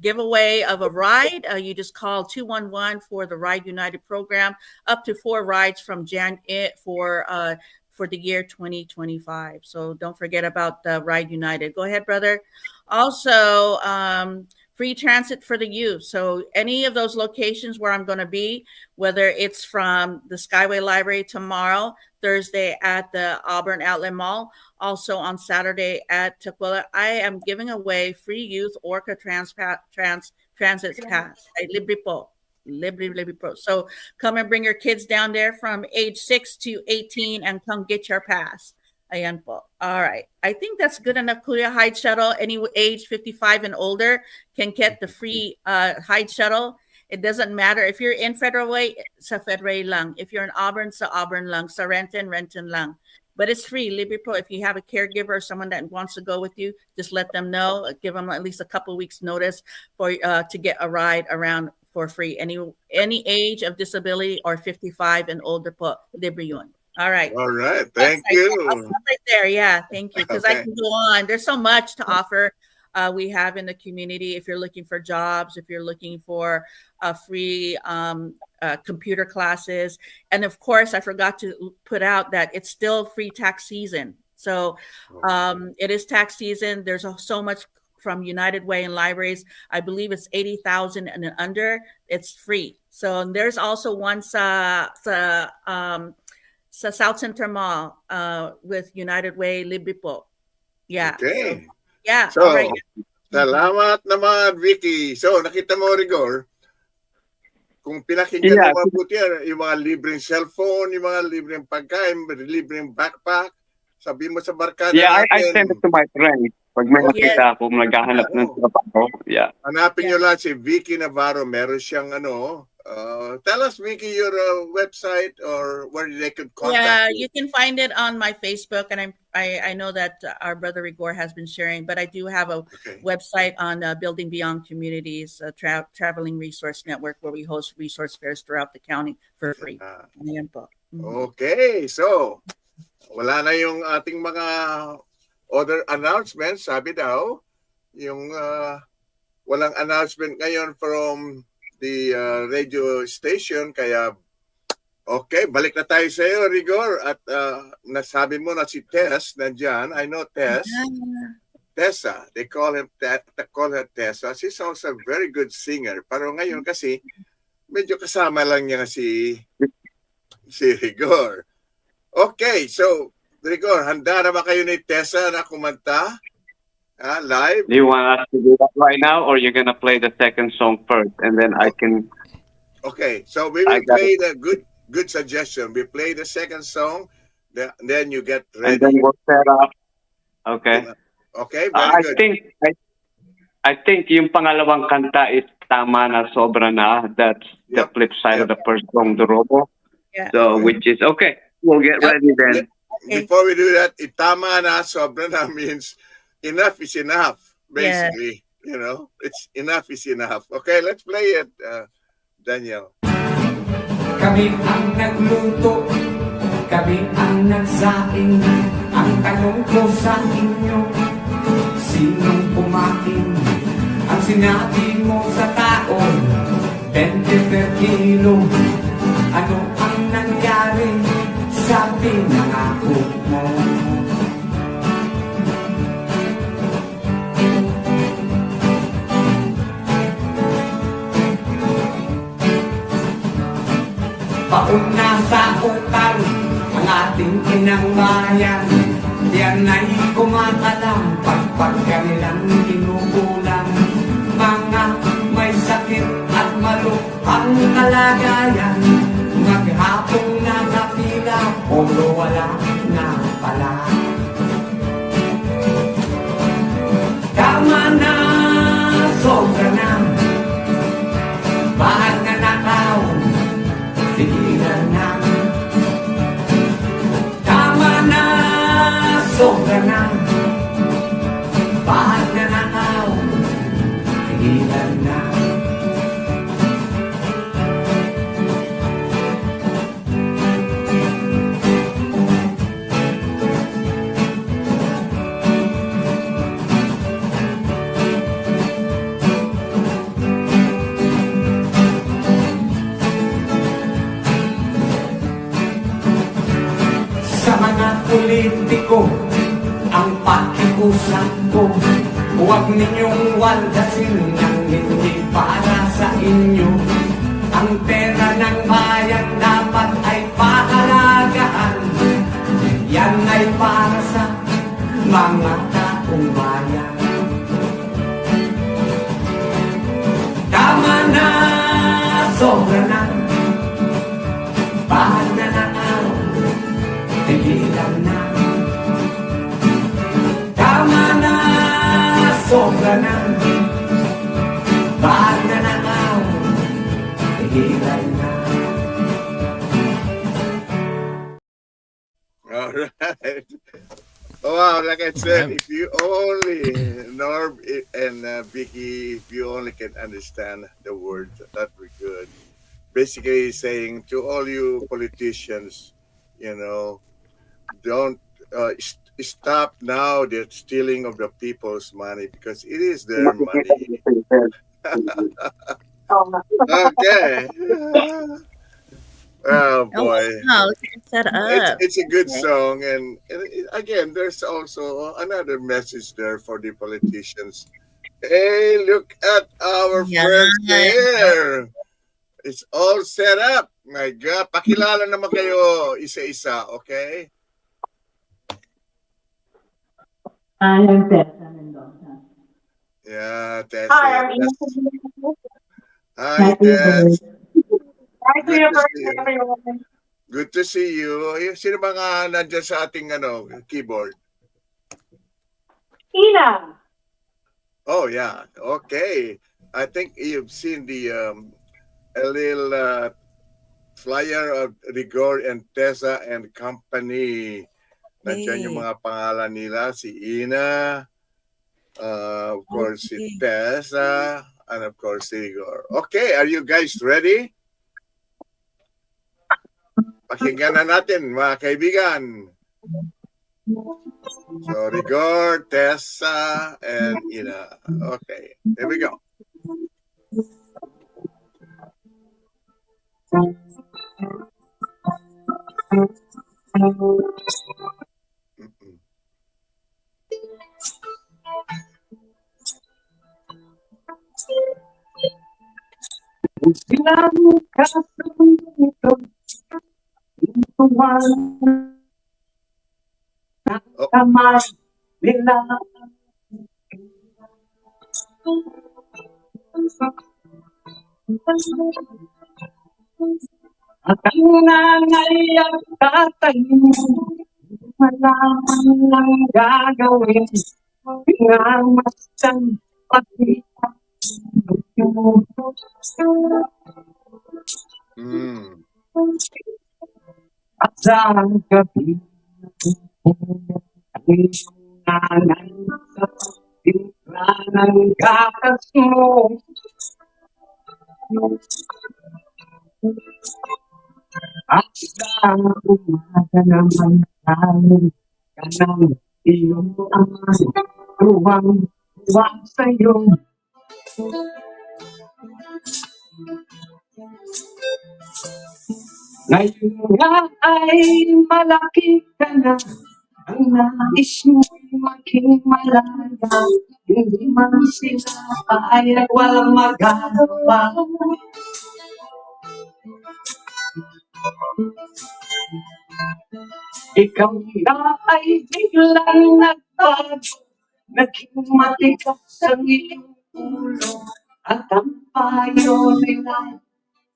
giveaway of a ride. You just call 211 for the Ride United program, up to 4 rides from for the year 2025. So don't forget about the Ride United. Go ahead, brother. Also, free transit for the youth. So any of those locations where I'm going to be, whether it's from the Skyway Library tomorrow, Thursday at the Auburn Outlet Mall, also on Saturday at Tequila, I am giving away free youth Orca transit pass, libre po. Libre po. So come and bring your kids down there from age 6 to 18 and come get your pass. Ayan po. All right. I think that's good enough, Kuya. Hide shuttle, any age 55 and older can get the free hide shuttle. It doesn't matter. If you're in Federal Way, sa Federal lang. If you're in Auburn, sa Auburn lang. Sa Renton lang. But it's free, Libre Pro. If you have a caregiver or someone that wants to go with you, just let them know. Give them at least a couple weeks notice for to get a ride around for free. Any age of disability or 55 and older po, Libre yun. All right. All right. Thank you. Right there. Yeah. Thank you. Because I can go on. There's so much to offer. We have in the community. If you're looking for jobs, if you're looking for free computer classes. And of course, I forgot to put out that it's still free tax season. So it is tax season. There's so much from United Way and libraries. I believe it's 80,000 and under. It's free. So there's also one sa South Center Mall with United Way, Libre po. Yeah. Okay. So, all right. Salamat naman, Vicky. So, nakita mo, Rigor, kung pinakinggan mo mabuti yung mga libreng cellphone, yung mga libreng pagkain, libreng backpack, sabi mo sa barkada natin. I send it to my friend. Pag may nakita ako, naghahanap ng trabaho. Yeah. Hanapin nyo lang si Vicky Navarro. Meron siyang Tell us, Vicky, your website or where they could Yeah, contact you can find it on my Facebook, and I know that our brother Rigor has been sharing, but I do have a website on Building Beyond Communities, traveling resource network, where we host resource fairs throughout the county for free. Ayan po. Okay, so wala na yung ating mga other announcements. Sabi daw, yung walang announcement ngayon from the radio station, kaya okay, balik na tayo sa iyo, Rigor. At nasabi mo na si Tess nandyan. I know Tess. Tessa. They call her Tessa. She's also a very good singer. Pero ngayon kasi, medyo kasama lang niya si Rigor. Okay, so, Rigor, handa na ba kayo ni Tessa na kumanta? Live? Do you want us to do that right now, or you're gonna play the second song first, and then I can? Okay, so we will play the good suggestion. We play the second song, then you get ready. And then we'll set up. Okay. Okay, very good. I think yung pangalawang kanta is tama na, sobra na. That's the flip side of the first song, the Robo. Yeah. So, which is okay. We'll get ready then. Before we do that, itama na, sobra na means enough is enough, basically. You know, it's enough is enough. Okay, let's play it, Daniel. Kami ang nagluto, kami ang nagsaing. Ang tanong ko sa inyo, sinong kumain? Ang sinabi mo sa taon, 20 per kilo. Ano ang nangyari sa pinangako mo? Pauna sa utang ang ating inang bayan. Yan ay kumakalam pagpag kanilang kinukulang. Mga may sakit at malupang kalagayan. Maghapong nakapila, pero wala na pala. Tama na, sobra na. Bahal na nakaw, tigilan na. Tama na, sobra na. Bahal na nakaw, tigilan na. Sa mga politiko, ang pakiusap ko, huwag ninyong waldasin ng hindi para sa inyo. Ang pera ng bayan dapat ay pahalagahan. Yan ay para sa mga taong bayan. Tama na, sobra na. Bahal na nakaw, tigilan na. Tama na, sobra na. Bahal na nakaw, tigilan na. All right. Wow, like I said, if you only, Norb and Vicky, if you only can understand the words, that would be good. Basically saying to all you politicians, you know, don't stop now the stealing of the people's money, because it is their money. Okay. Oh boy. Wow, set up. It's a good song, and again, there's also another message there for the politicians. Hey, look at our friends there. It's all set up. My God, pakilala naman kayo isa-isa, okay? I'm Tessa Mendoza. Yeah, Tess. Hi, I'm Hi, Tess. Hi, Kuya Bert, everyone. Good to see you. Sino mga nandiyan sa ating keyboard? Ina. Oh, yeah. Okay. I think you've seen the a little flyer of Rigor and Tessa and Company. Nandiyan yung mga pangalan nila, si Ina, of course, si Tessa, and of course, si Rigor. Okay, are you guys ready? Pakinggan na natin, mga kaibigan. So, Rigor, Tessa, and Ina. Okay, here we go. Silang kasunod tuwan kamay nila at ang nanay at tatay malaman lang gagawin pingamastan pati at sa gabi ang nanay sa timpla ng gatas mo at sa umaga naman tayo ka ng iyong ama tuwang sa'yo. Ngayon nga ay malaki ka na, ang nais mo'y maging malaya, hindi man sila ay walang magagawa. Ikaw na ay biglang nagbago, naging matigas ang iyong ulo, at ang payo nila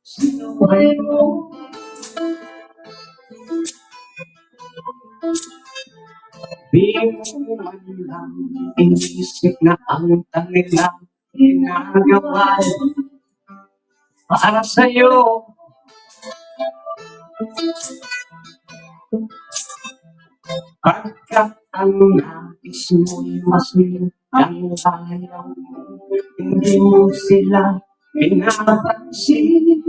sinuway mo. Di mo man lang inisip na ang kanilang ginagawa para sa'yo. Pagkat ang nais mo'y masin ang ayaw mo, hindi mo sila pinapansin.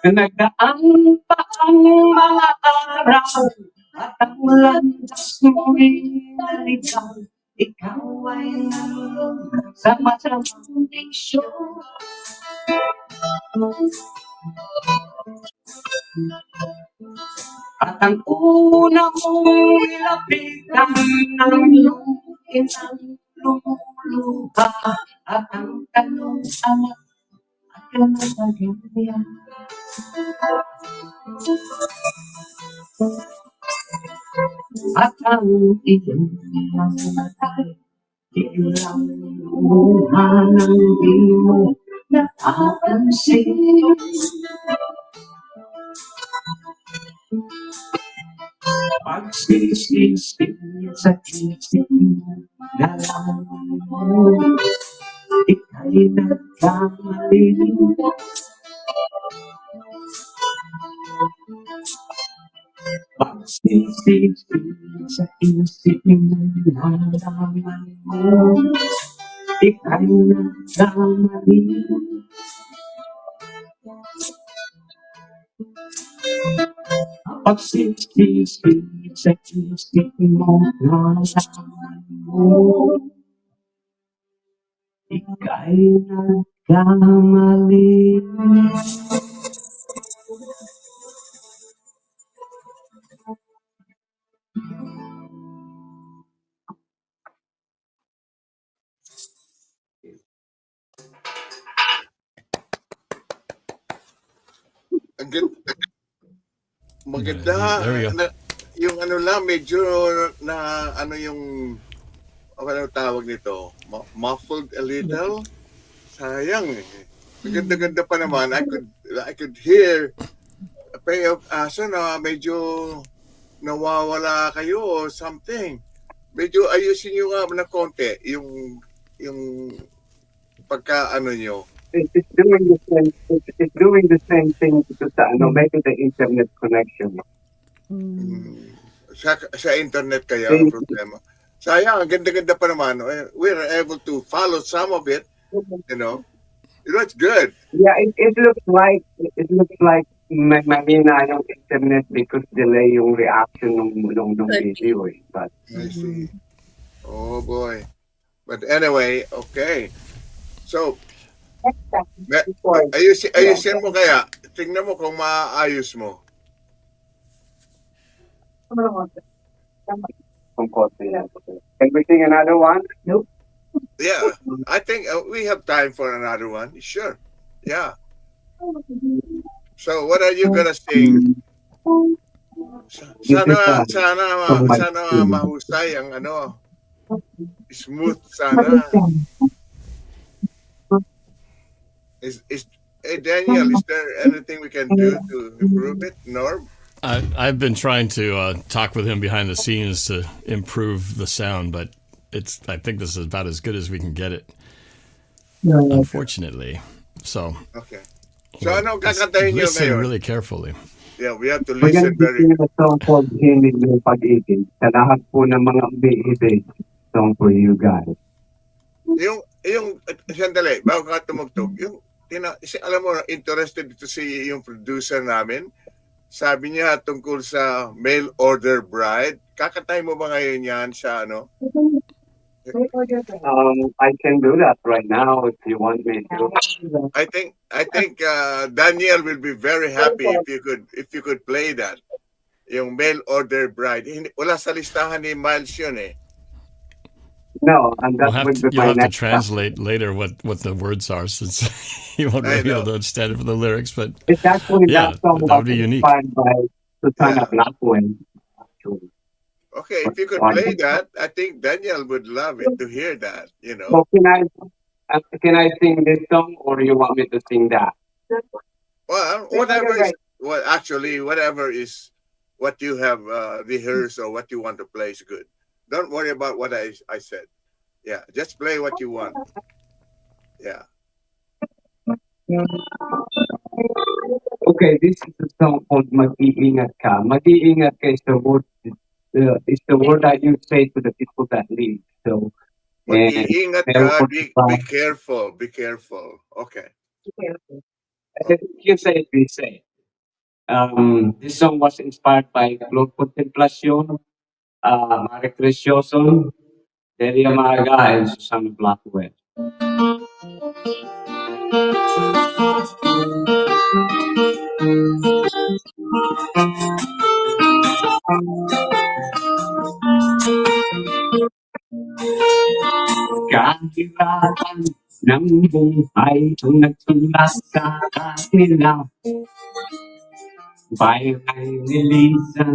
Nagdaan pa ang mga araw at ang landas mo'y naligaw, ikaw ay nalulog sa masamang bisyo. At ang una mong nilapitan ng iyong inang lumuluha, at ang tanong anak at kalabagyan. At ang iyong namatay, ilang lumuha ng di mo napapansin. Pagsisisip sa isip mo, nalaman mo, ika'y nagkamali. Pagsisisip sa isip mo, nalaman mo, ika'y nagkamali. Pagsisisip sa isip mo, nalaman mo, ika'y nagkamali. Maganda. There we go. Yung ano lang, medyo na ano yung ano tawag nito? Muffled a little. Sayang eh. Maganda-ganda pa naman. I could hear a pair of aso na medyo nawawala kayo or something. Medyo ayusin nyo nga na konti yung yung pagka ano nyo? It's doing the same thing to sa maybe the internet connection. Sa internet kaya ang problema. Sayang, ang ganda-ganda pa naman. We were able to follow some of it, you know. It's good. Yeah, it looks like mahina yung internet because delay yung reaction ng video. But I see. Oh boy. But anyway, okay. So, ayusin mo kaya. Tingnan mo kung maayos mo. Can we sing another one? Nope. Yeah, I think we have time for another one. Sure. Yeah. So, what are you gonna sing? Sana mahusay ang ano. Smooth sana. Hey Daniel, is there anything we can do to improve it, Norb? I've been trying to talk with him behind the scenes to improve the sound, but I think this is about as good as we can get it, unfortunately. So, okay. So ano kakantahin niyo listen ngayon? really carefully. Yeah, we have to listen very. We're going to sing a song called Himig ng Pag-ibig. Sa lahat po ng mga umiibig, song for you guys. Yung sandali, bago ka tumugtog, alam mo, interested dito si yung producer namin. Sabi niya tungkol sa mail order bride. Kakatay mo ba ngayon yan sa ano? I can do that right now if you want me to. I think Daniel will be very happy if you could play that. Yung mail order bride. Wala sa listahan ni Miles yun eh. No, and that would be You'll my have to next translate later what the words are, since you won't really be able to understand it from the lyrics. But it's actually yeah, that song that would be unique. inspired by Susana Blackwood. Actually. Okay, if you could play that, I think Daniel would love it to hear that, you know. So can I sing this song or you want me to sing that? Well, whatever is what you have rehearsed or what you want to play is good. Don't worry about what I said. Yeah, just play what you want. Yeah. Okay, this is a song called Mag-iingat Ka. Mag-iingat ka is the word that you say to the people that leave. So, Mag-iingat ka, be careful, be careful. Okay. You say it, we say. This song was inspired by Claude Contemplacion, Mare Precioso, Delia Maga, and Susana Blackwood. Kahirapan ng buhay ang nagtulak sa kanila. Bayan nilisan,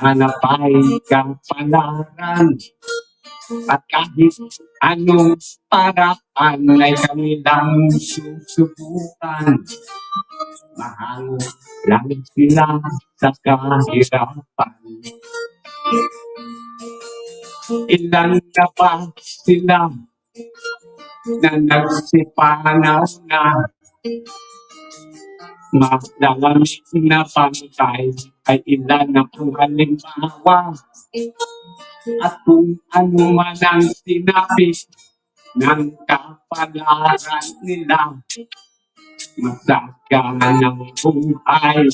hanap ay kapalaran. At kahit anong paraan ay kanilang susubukan. Mahal lang sila sa kahirapan. Ilan na ba sila na nagsipanaw na madami na pangkay ay ilan na ang halimbawa. At kung ano man ang sinabi ng kapalaran nila, masagana ng buhay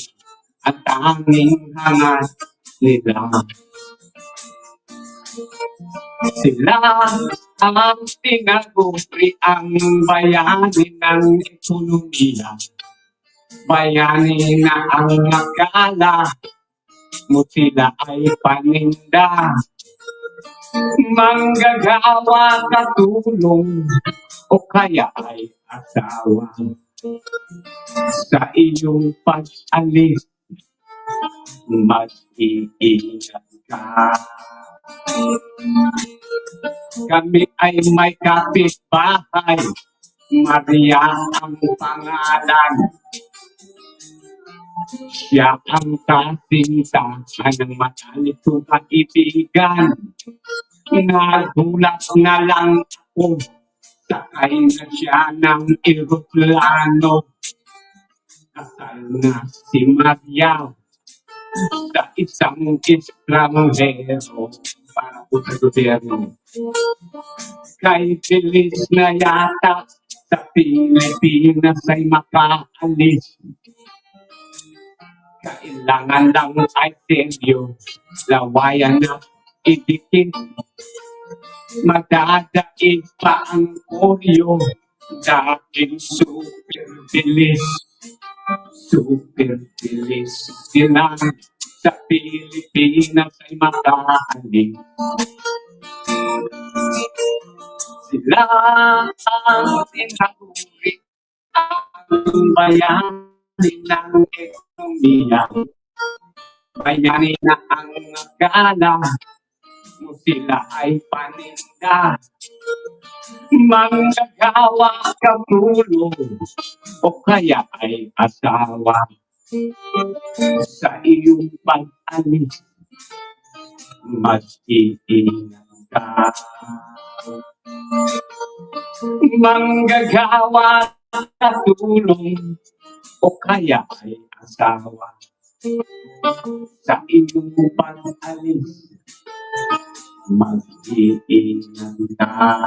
at tanging hangat nila. Sila ang tinaguri ang bayani ng ekonomiya. Bayani na ang akala mo sila ay paninda. Manggagawa katulong o kaya ay asawa. Sa iyong pag-alis, mag-iingat ka. Kami ay may kapitbahay, Maria ang pangalan. Siya ang kasintahan ng matalik kong kaibigan. Nagulat na lang ko. Sakay na siya ng eroplano. Kasal na si Maria sa isang estranghero para po sa gobyerno. Kay bilis na yata sa Pilipinas ay makaalis. Kailangan lang ay seryo, lawayan na idikit. Madadaig pa ang oryo dahil super bilis sila sa Pilipinas ay makaalis. Sila ang tinahuri ang bayani ng ekonomiya. Bayani na ang akala mo sila ay paninda. Manggagawa ka tulong o kaya ay asawa. Sa iyong pag-alis, mag-iingat ka. Manggagawa ka tulong o kaya ay asawa. Sa iyong pag-alis, mag-iingat ka.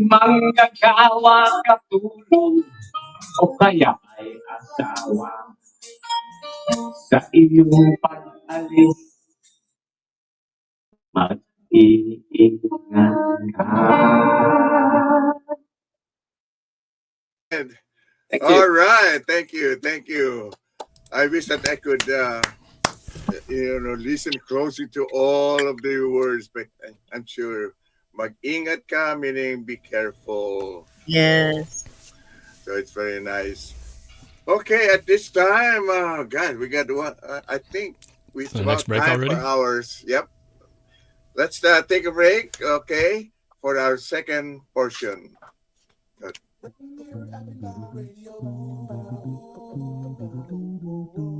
Manggagawa ka tulong o kaya ay asawa. Sa iyong pag-alis, mag-iingat ka. All right, thank you. I wish that I could, listen closely to all of the words, but I'm sure mag-ingat ka, meaning be careful. Yes. So it's very nice. Okay, at this time, God, we got one. I think it's The about next break time already? for ours. Yep. Let's take a break, okay, for our second portion. Good.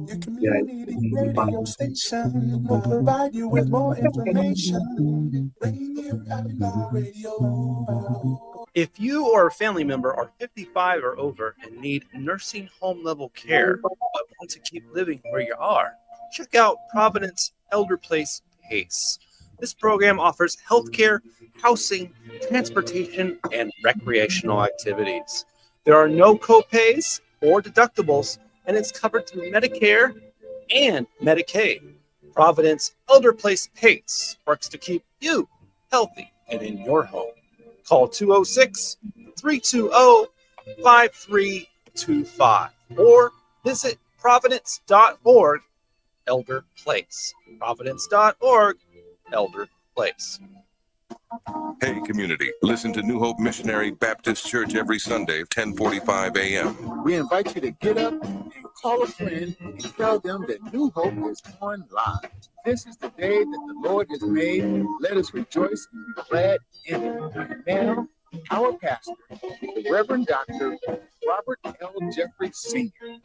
Your community radio station will provide you with more information. Rainier Avenue Radio. If you or a family member are 55 or over and need nursing home level care but want to keep living where you are, check out Providence Elder Place PACE. This program offers healthcare, housing, transportation, and recreational activities. There are no copays or deductibles, and it's covered through Medicare and Medicaid. Providence Elder Place PACE works to keep you healthy and in your home. Call 206-320-5325 or visit providence.org Elder Place. Providence.org Elder Place. Hey, community, listen to New Hope Missionary Baptist Church every Sunday, 10:45 a.m. We invite you to get up and call a friend and tell them that New Hope is on live. This is the day that the Lord has made. Let us rejoice and be glad in it. And now, our pastor, the Reverend Dr. Robert L. Jeffrey Sr.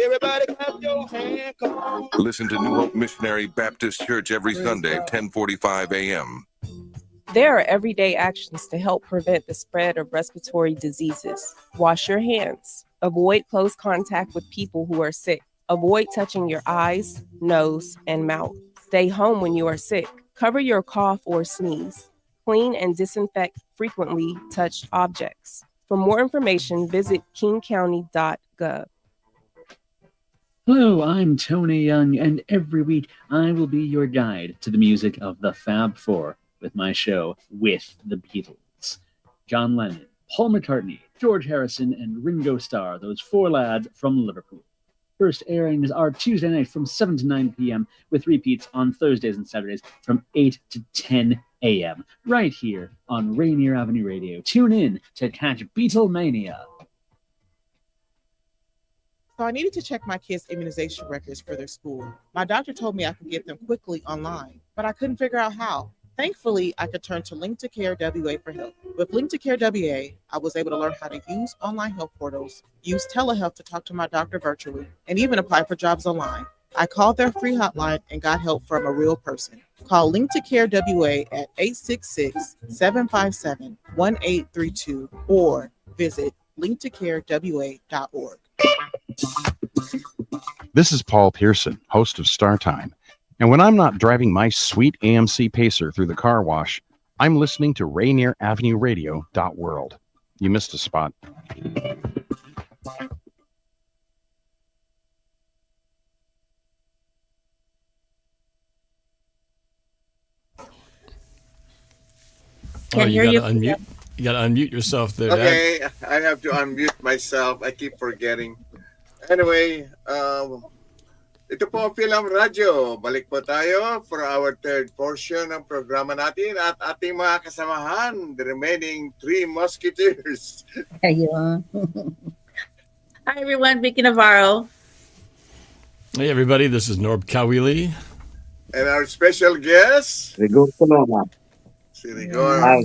Everybody clap your hand, come on. Listen to New Hope Missionary Baptist Church every Sunday, 10:45 a.m. There are everyday actions to help prevent the spread of respiratory diseases. Wash your hands. Avoid close contact with people who are sick. Avoid touching your eyes, nose, and mouth. Stay home when you are sick. Cover your cough or sneeze. Clean and disinfect frequently touched objects. For more information, visit kingcounty.gov. Hello, I'm Tony Young, and every week I will be your guide to the music of the Fab Four with my show With the Beatles. John Lennon, Paul McCartney, George Harrison, and Ringo Starr, those four lads from Liverpool. First airings are Tuesday night from 7 to 9 p.m. with repeats on Thursdays and Saturdays from 8 to 10 a.m. right here on Rainier Avenue Radio. Tune in to catch Beatlemania. So I needed to check my kids' immunization records for their school. My doctor told me I could get them quickly online, but I couldn't figure out how. Thankfully, I could turn to Link to Care WA for help. With Link to Care WA, I was able to learn how to use online health portals, use telehealth to talk to my doctor virtually, and even apply for jobs online. I called their free hotline and got help from a real person. Call Link to Care WA at 866-757-1832 or visit linktocarewa.org. This is Paul Pearson, host of Star Time. And when I'm not driving my sweet AMC Pacer through the car wash, I'm listening to Rainier Avenue Radio.world. You missed a spot. Oh, you gotta unmute. You gotta unmute yourself there. Okay, I have to unmute myself. I keep forgetting. Anyway, ito po ang Fil-Am Radyo. Balik po tayo for our third portion ng programa natin at ating mga kasamahan, the remaining 3 Musketeers. Ayun. Hi everyone, Vicky Navarro. Hey everybody, this is Norb Kawili. And our special guest, Rigor Coloma. Si Rigor. Hi.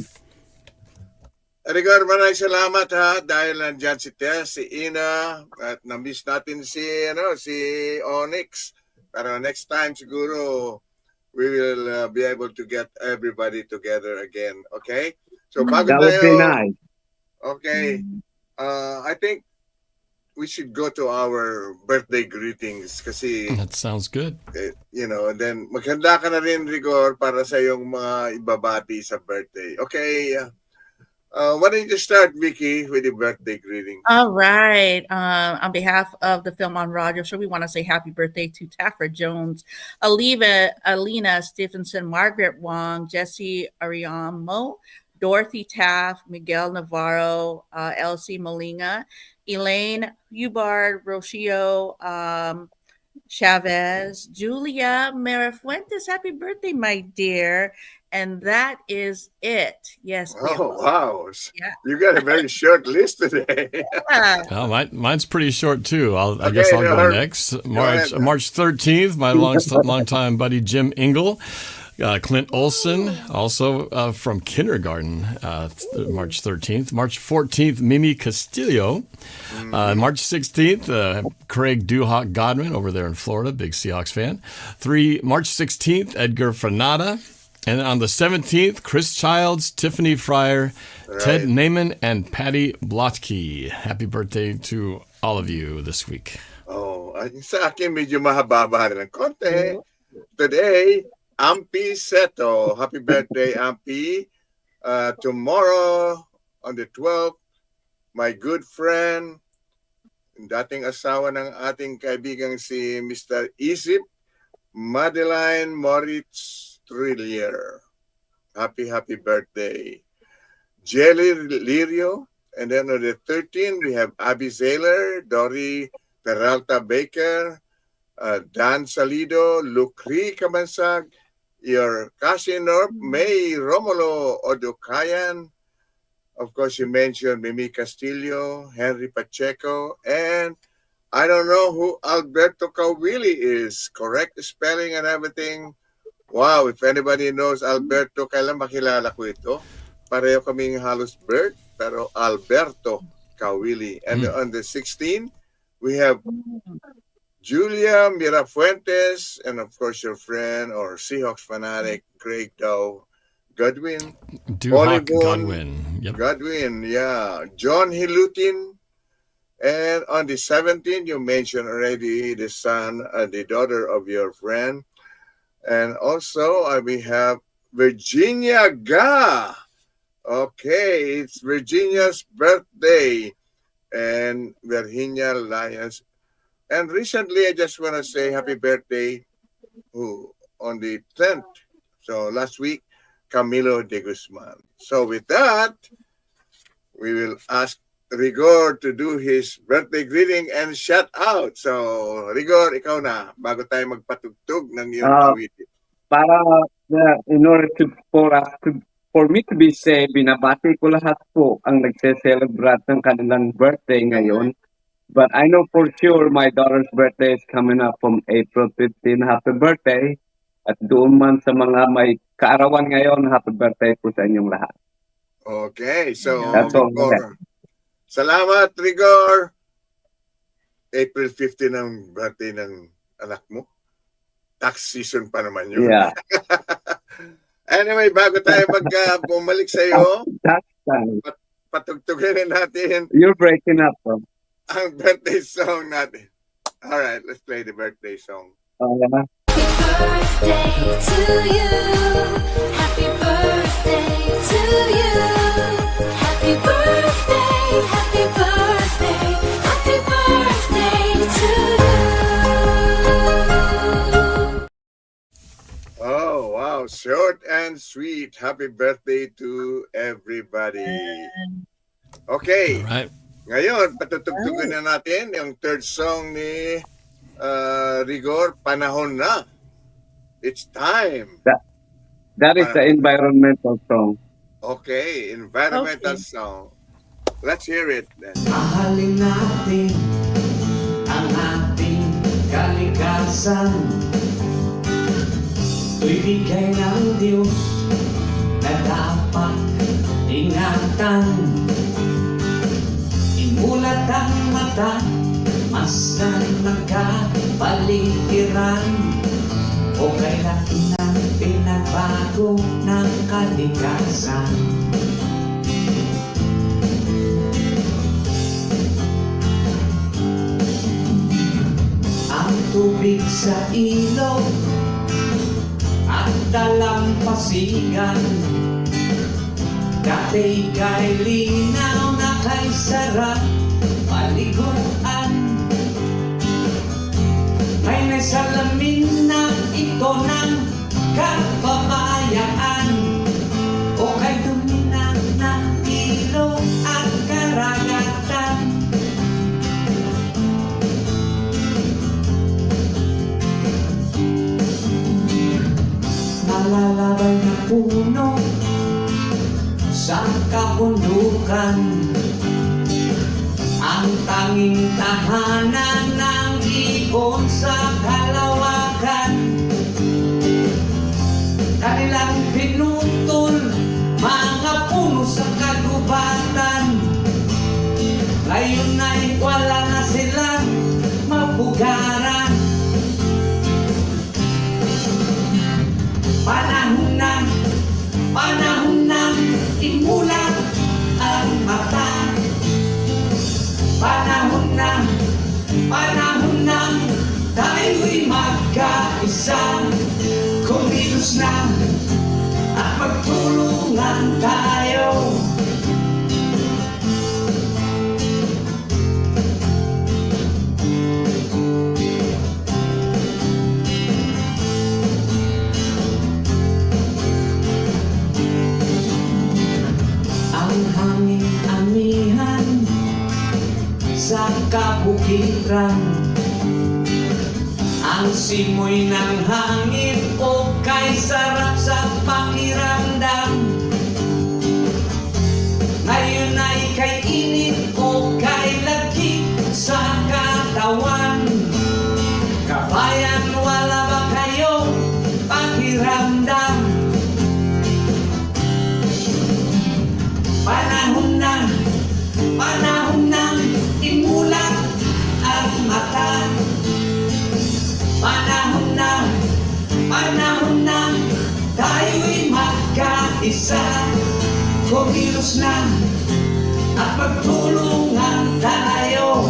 Rigor, maraming salamat ha dahil nandyan si Tess, si Ina at na-miss natin si Onyx. Pero next time siguro we will be able to get everybody together again. Okay? So bago That would tayo, be nice. okay. I think we should go to our birthday greetings kasi That sounds good. and then maghanda ka na rin, Rigor, para sa yung mga ibabati sa birthday. Okay. Why don't you start, Vicky, with the birthday greeting? All right. On behalf of the Fil-Am Radio Show, we want to say happy birthday to Tafra Jones, Alina Stephenson, Margaret Wong, Jesse Ariamo, Dorothy Taft, Miguel Navarro, Elsie Molinga, Elaine Hubard, Rocio Chavez, Julia Merafuentes. Happy birthday, my dear. And that is it. Yes. Oh, wow. Yeah. You got a very short list today. Yeah. Well, mine's pretty short too. I guess I'll go next. March 13th, my longtime buddy Jim Engel. Clint Olson, also from kindergarten, March 13th. March 14th, Mimi Castillo. March 16th, Craig Duhawk Godwin over there in Florida, big Seahawks fan. March 16th, Edgar Fernada. And on the 17th, Chris Childs, Tiffany Fryer, Ted Naiman, and Patty Blotke. Happy birthday to all of you this week. Oh, sa akin medyo mahaba-haba rin ng konti. Today, Ampi Seto. Happy birthday, Ampi. Tomorrow, on the 12th, my good friend, dating asawa ng ating kaibigang si Mr. Isip, Madeline Moritz Trillier. Happy birthday. Jelly Lirio. And then on the 13th, we have Abby Zayler, Dory Peralta Baker, Dan Salido, Lucri Kamansag, your cousin Norb, May Romulo Odokayan. Of course, you mentioned Mimi Castillo, Henry Pacheco, and I don't know who Alberto Cawili is. Correct spelling and everything. Wow, if anybody knows Alberto, kailan makilala ko ito. Pareho kaming halos Bert, pero Alberto Cawili. And on the 16th, we have Julia Mirafuentes, and of course your friend or Seahawks fanatic, Craig Dow Godwin. Godwin. Yep. Godwin, yeah. John Hilutin. And on the 17th, you mentioned already the son, the daughter of your friend. And also, we have Virginia Ga. Okay, it's Virginia's birthday. And Virginia Lyons. And recently, I just want to say happy birthday on the 10th. So last week, Camilo de Guzman. So with that, we will ask Rigor to do his birthday greeting and shout out. So, Rigor, ikaw na, bago tayo magpatugtog ng iyong awitin. In order for me to be safe, binabati ko lahat po ang nagse-celebrate ng kanilang birthday ngayon. But I know for sure my daughter's birthday is coming up from April 15. Happy birthday. At doon man sa mga may kaarawan ngayon, happy birthday po sa inyong lahat. Okay, so that's all. Salamat, Rigor. April 15 ang birthday ng anak mo. Tax season pa naman yun. Yeah. Anyway, bago tayo bumalik sa iyo, That's time. patugtugin natin You're breaking up, bro. ang birthday song natin. All right, let's play the birthday song. Oh, yeah. Birthday to you. Happy birthday to you. Happy birthday, happy birthday, happy birthday to you. Oh, wow. Short and sweet. Happy birthday to everybody. Okay. All right. Ngayon, patutugtugan na natin yung third song ni Rigor, Panahon Na. It's time. That is the environmental song. Okay, environmental song. Let's hear it then. Mahalin natin ang ating kalikasan. Ito'y bigay ng Diyos na dapat ingatan. Imulat ang mata, mas na nagkapaligiran. O kailan ng pinagbago ng kalikasan. Ang tubig sa ilog at dalampasigan, dati kay linaw na kay sarap paliguan. May naisalamin na ito ng kababayaan, o kay dumina ng ilog at karagatan. Nalalabay na puno sa kabundukan, ang tanging tahanan ng ibon sa kalawakan. Kanilang pinutol mga puno sa kagubatan, ngayon ay wala na silang mapugaran. Panahon na imulat ang mata. Panahon na tayo'y magkaisa. Kumilos na at magtulungan tayo. Ang hangin amihan sa kabukiran, ang simoy ng hangin o kay sarap sa pakiramdam. Ngayon ay kay init o kay lagkit sa katawan. Kabayan, wala ba kayo pakiramdam? Panahon na imulat ang mata. Panahon na tayo'y magkaisa. Kumilos na at magtulungan tayo.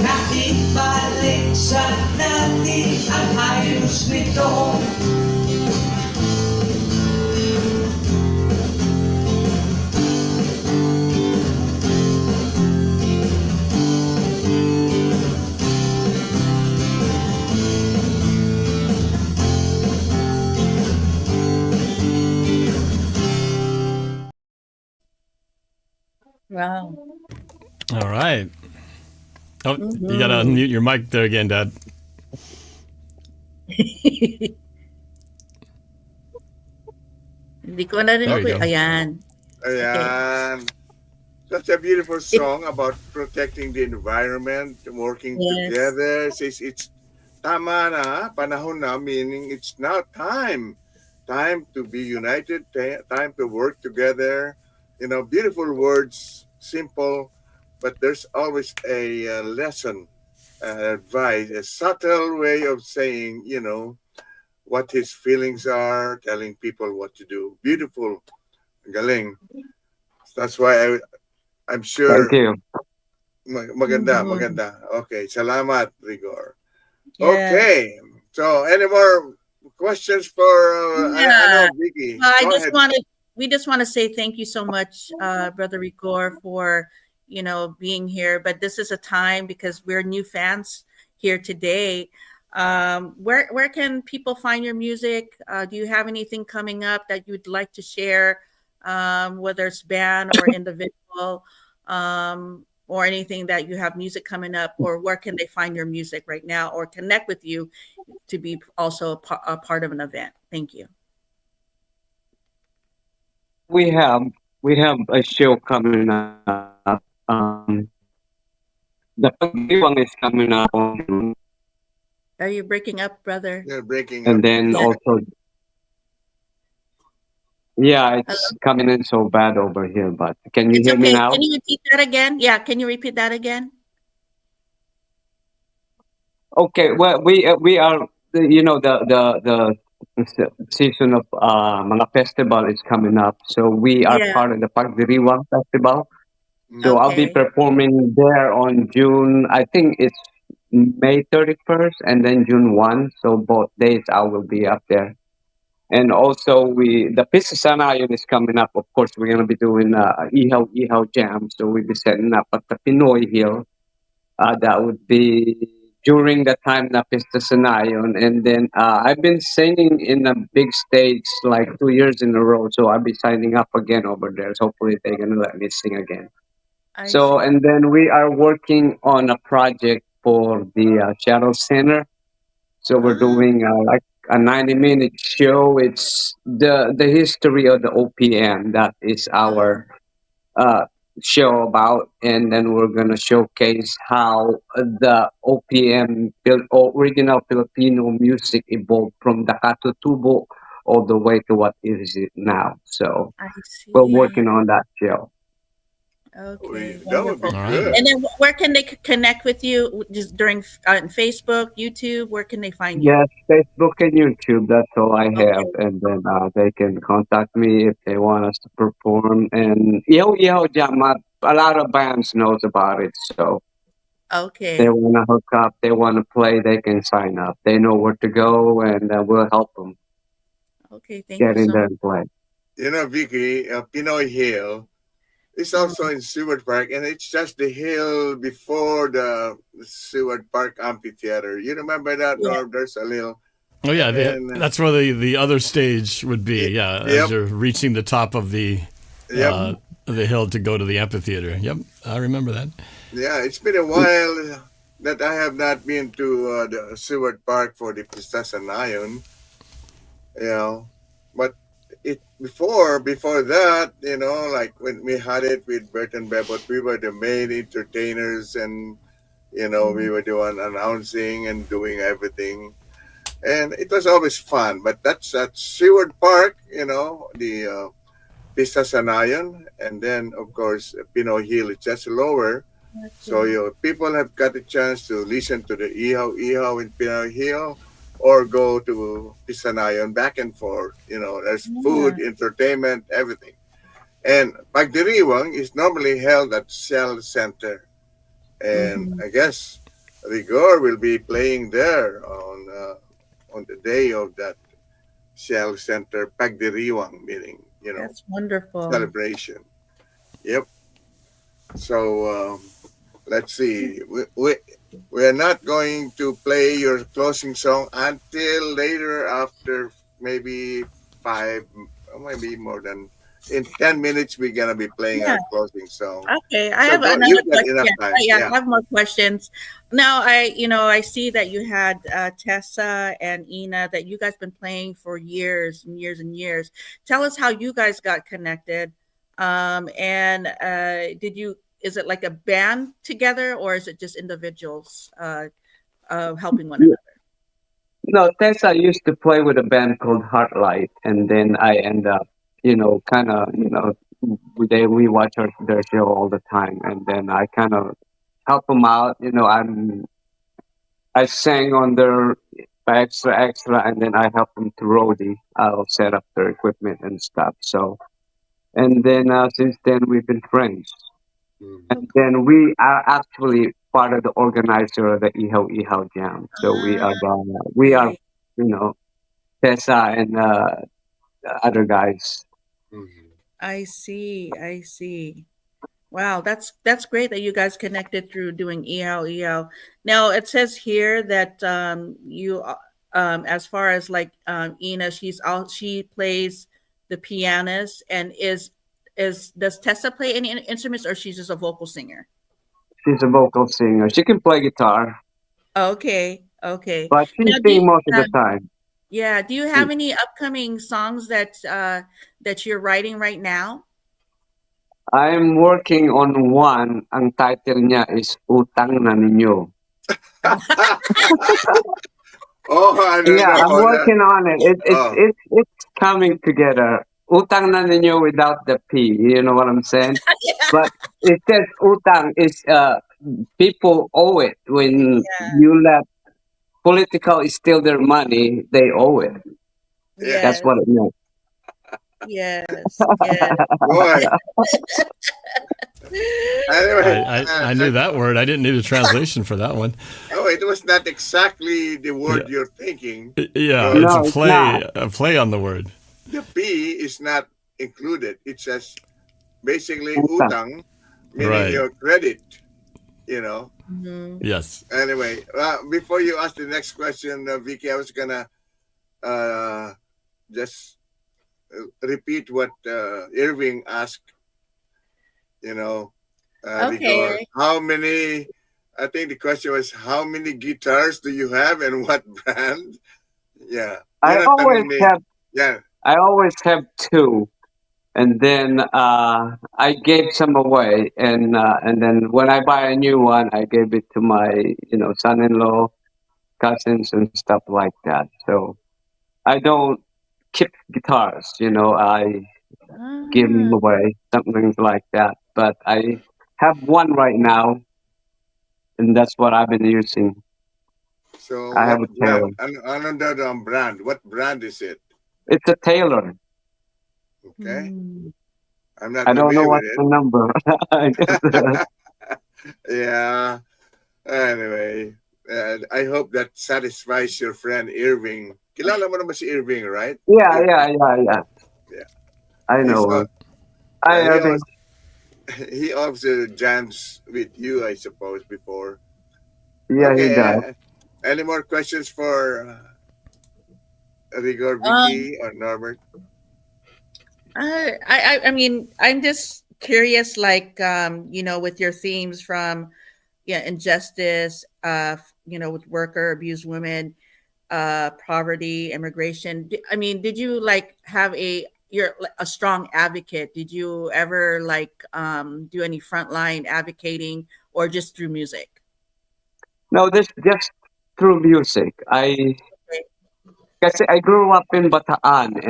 Nakibalik sa dati ang ayos nito. Wow. All right. Oh, you got to unmute your mic there again, Dad. Hindi ko na rin There you ako. go. Ayan. Ayan. Such a beautiful song about protecting the environment, working Yes. together. Says it's tama na, panahon na, meaning it's now time. Time to be united, time to work together. You know, beautiful words, simple, but there's always a lesson, advice, a subtle way of saying, you know, what his feelings are, telling people what to do. Beautiful, galing. That's why I'm Thank sure you. maganda, maganda. Okay, salamat, Rigor. Yeah. Okay, so any more questions for I Yeah. know Vicky. Well, Go ahead. we just want to say thank you so much, Brother Rigor, for being here. But this is a time because we're new fans here today. Where can people find your music? Do you have anything coming up that you'd like to share, whether it's band or individual, or anything that you have music coming up, or where can they find your music right now or connect with you to be also a part of an event? Thank you. We have we have a show coming up. The pagdiwang is coming up on June, Are you breaking up, brother? You're breaking and up. then Yeah. also yeah, it's Hello? coming in so bad over here. But can you It's hear me okay. Can now? you repeat that again? Yeah, can you repeat that again? Okay, well, we are the season of mga festival is coming up, so we are Yeah. part of the Pagdiriwang Festival. So I'll be Okay. performing there on June. I think it's May 31st and then June 1. So both days I will be up there. And also the Pista Sanayon is coming up. Of course, we're gonna be doing Ihaw Ihaw Jam. So we'll be setting up at the Pinoy Hill. That would be during the time na Pista Sanayon. And then I've been singing in a big stage like 2 years in a row. So I'll be signing up again over there. So hopefully they're gonna let me sing again. I So, see. and then we are working on a project for the Shuttle Center. So we're doing like a 90-minute show. It's the history of the OPM. That is our uh, show about, and then we're gonna showcase how the OPM, original Filipino music, evolved from the katutubo all the way to what is it now. So I we're see. working on that show. Okay, That would be wonderful. All right. good. And then where can they connect with you? Just during on Facebook, YouTube? Where can they find you? Yes, Facebook and YouTube. That's all I have, Okay. and then they can contact me if they want us to perform. And Iho Jam, a lot of bands knows about it, so they Okay. want to hook up, they want to play, they can sign up. They know where to go, and we'll help them Okay. Thank you get in so there much. and play. You know, Vicky, Pinoy Hill is also in Seward Park, and it's just the hill before the Seward Park Amphitheater. You remember that, Yeah. Norb? There's a little, Oh yeah, and that's where the other stage would be. Yeah, as yep, you're reaching the top of yep, the hill to go to the amphitheater. Yep, I remember that. yeah. It's been a while that I have not been to the Seward Park for the Pistas and Ion, you know. But it before that, like when we had it with Bert and Bebot, we were the main entertainers, and we were doing announcing and doing everything, and it was always fun. But that's at Seward Park, the Pista Sanayon, and then of course Pinoy Hill is just lower. So people have got a chance to listen to the Ihaw Ihaw in Pinoy Hill, or go to Pisanayon back and forth. There's food, Yeah. entertainment, everything. And Pagdiriwang is normally held at Shell Center, and Mm-hmm. I guess Rigor will be playing there on the day of that Shell Center Pagdiriwang meeting. That's wonderful. Celebration. Yep. So let's see. We are not going to play your closing song until later, after maybe 5, or maybe more than. In 10 minutes, we're gonna be playing Yeah. our closing song. Okay, I So have go. another You've got question. enough time. Yeah, Yeah. I have more questions. Now, I see that you had Tessa and Ina, that you guys been playing for years and years and years. Tell us how you guys got connected. And is it like a band together, or is it just individuals helping one another? No, Tessa used to play with a band called Heartlight, and then I end up, kind of, we watch their show all the time, and then I kind of help them out. I sang on their extra, and then I help them to roadie. I'll set up their equipment and stuff. So, and then since then we've been friends. And then we are actually part of the organizer of the Ihaw Jam. So we are, you know, Tessa and the other guys. I see. I see. Wow, that's great that you guys connected through doing EL. Now it says here that you as far as like Ina, she plays the pianist and does Tessa play any instruments or she's just a vocal singer? She's a vocal singer. She can play guitar, Okay, okay. but she Now, sings most of the time. yeah, do you have any upcoming songs that you're writing right now? I'm working on one. Ang title niya is Utang na Ninyo. I'm working on it. It's coming together. Utang na ninyo without the P. You know what I'm saying? But it says utang is people owe it when you let political is steal their money. They owe it. Yes. That's what it means. Yes. Boy. Anyway, I knew that word. I didn't need a translation for that one. Oh, it was not exactly the word you're thinking. Yeah, So it's a play on the word. the P is not included. It says basically utang, meaning Right. your credit. You know. Yes. Anyway, before you ask the next question, Vicky, I was gonna just repeat what Irving asked. You know, because Okay. how many? I think the question was how many guitars do you have and what brand? Yeah, I Yan ang always tanong ni- have Yeah. I always have two, and then I gave some away, and then when I buy a new one, I gave it to my son-in-law, cousins, and stuff like that. So I don't keep guitars, I give them away, something like that. But I have one right now, and that's what I've been using. So I have what a Taylor. brand? Another brand. What brand is it? It's a Taylor. Okay. I'm not I don't know familiar what's with the number. I guess, Yeah. Anyway, I hope that satisfies your friend Irving. Kilala mo naman si Irving, right? yeah. Yeah. I know. He's, Hi, he, Irving. he also jams with you, I suppose, before. Yeah, he Okay. does. Any more questions for Rigor, Vicky, or Norbert? I mean, I'm just curious, like, with your themes from, injustice, with worker, abused women, poverty, immigration. I mean, did you like have you're like a strong advocate? Did you ever do any frontline advocating or just through music? No, this just through music. Kasi I grew up in Bataan,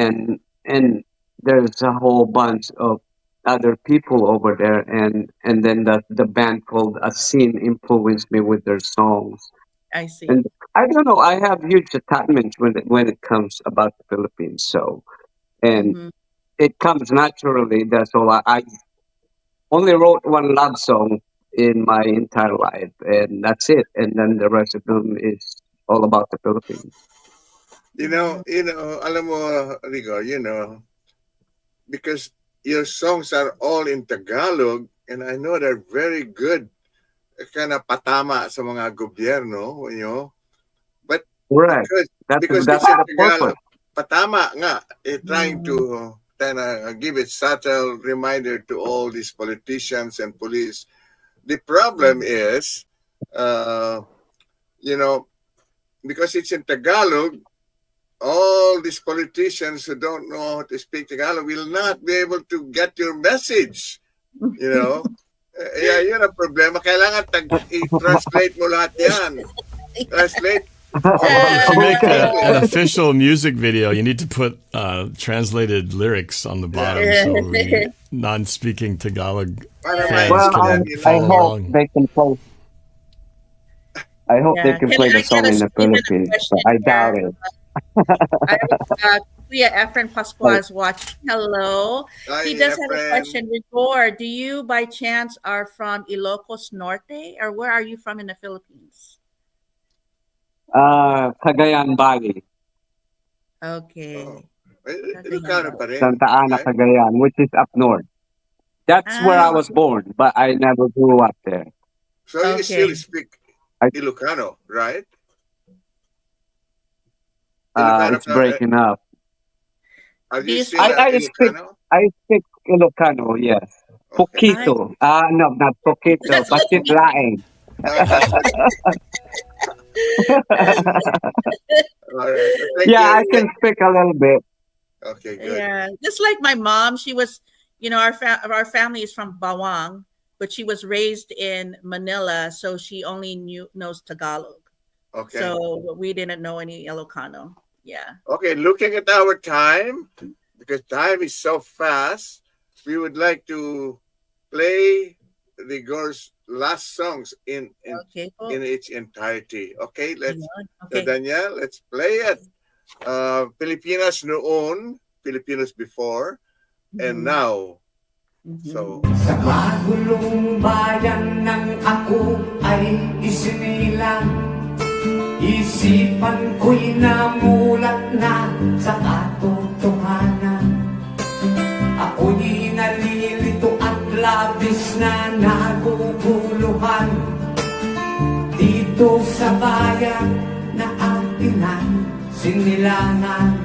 and there's a whole bunch of other people over there, and then the band called Asin influenced me with their songs. I see. And I don't know, I have huge attachments when it comes about the Philippines. So, and it comes naturally. That's all. I only wrote one love song in my entire life, and that's it. And then the rest of them is all about the Philippines. Alam mo, Rigor, because your songs are all in Tagalog, and I know they're very good, kind of patama sa mga gobyerno, But Right. because That's it's in the Tagalog, purpose. patama nga, trying to kind of give it subtle reminder to all these politicians and police. The problem is, because it's in Tagalog, all these politicians who don't know how to speak Tagalog will not be able to get your message. Yun ang problema. Kailangan i-translate mo lahat yan. Translate. If you make an official music video, you need to put translated lyrics on the bottom so non-speaking Tagalog fans Well, can I follow hope along. they can post. I hope they Yeah. can Can play the I get song a in the Stephen Philippines, but question I doubt here? it. Kuya Efren Pascual is watching. Hello. Hi, He does have a Efren. question. Rigor, do you by chance are from Ilocos Norte, or where are you from in the Philippines? Cagayan Valley, Okay. Ilocano pa rin. Santa Ana, Okay. Cagayan, which is up north. That's where I Ah, was born, but I never grew up there. So you still okay. speak I, Ilocano, right? Ilocano it's ka, breaking up. are Do you you still speak? Ilocano? I speak Ilocano, yes. Okay. Poquito. No, not poquito, basit laeng. All right. Thank Yeah, you. I can speak a little bit. Okay, good. Yeah, just like my mom, she was, our family is from Bawang, but she was raised in Manila, so she only knows Tagalog. Okay. So we didn't know any Ilocano. Yeah. Okay, looking at our time, because time is so fast, we would like to play Rigor's last songs in Okay. Cool. in its entirety. Okay, let's Ayun. Okay. Daniel, let's play it. Pilipinas noon, Filipinos before, and now. So, Sa magulong bayan ng ako ay isinilang, isipan ko'y namulat na sa katotohanan. Ako'y nalilito at labis na naguguluhan dito sa bayan na atin ang sinilangan.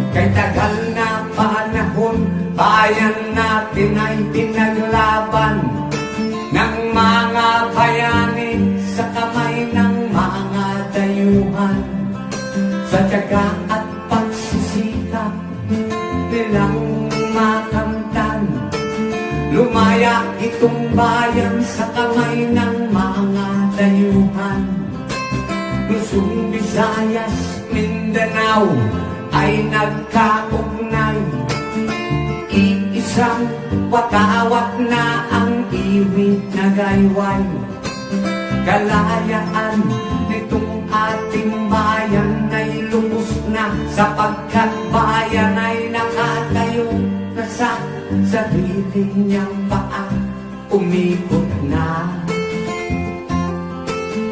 Kay tagal na panahon, bayan natin ay pinaglaban ng mga bayani sa kamay ng mga dayuhan. Sa tiyaga at pagsisikap nilang makamtan, lumaya itong bayan sa kamay ng mga dayuhan. Luzon, Visayas, Mindanao ay nagkaugnay, iisang watawat na ang iwit na gayway. Kalayaan nitong ating bayan ay lubos na, sapagkat bayan ay nakatayo na sa sarili niyang paa. Umikot na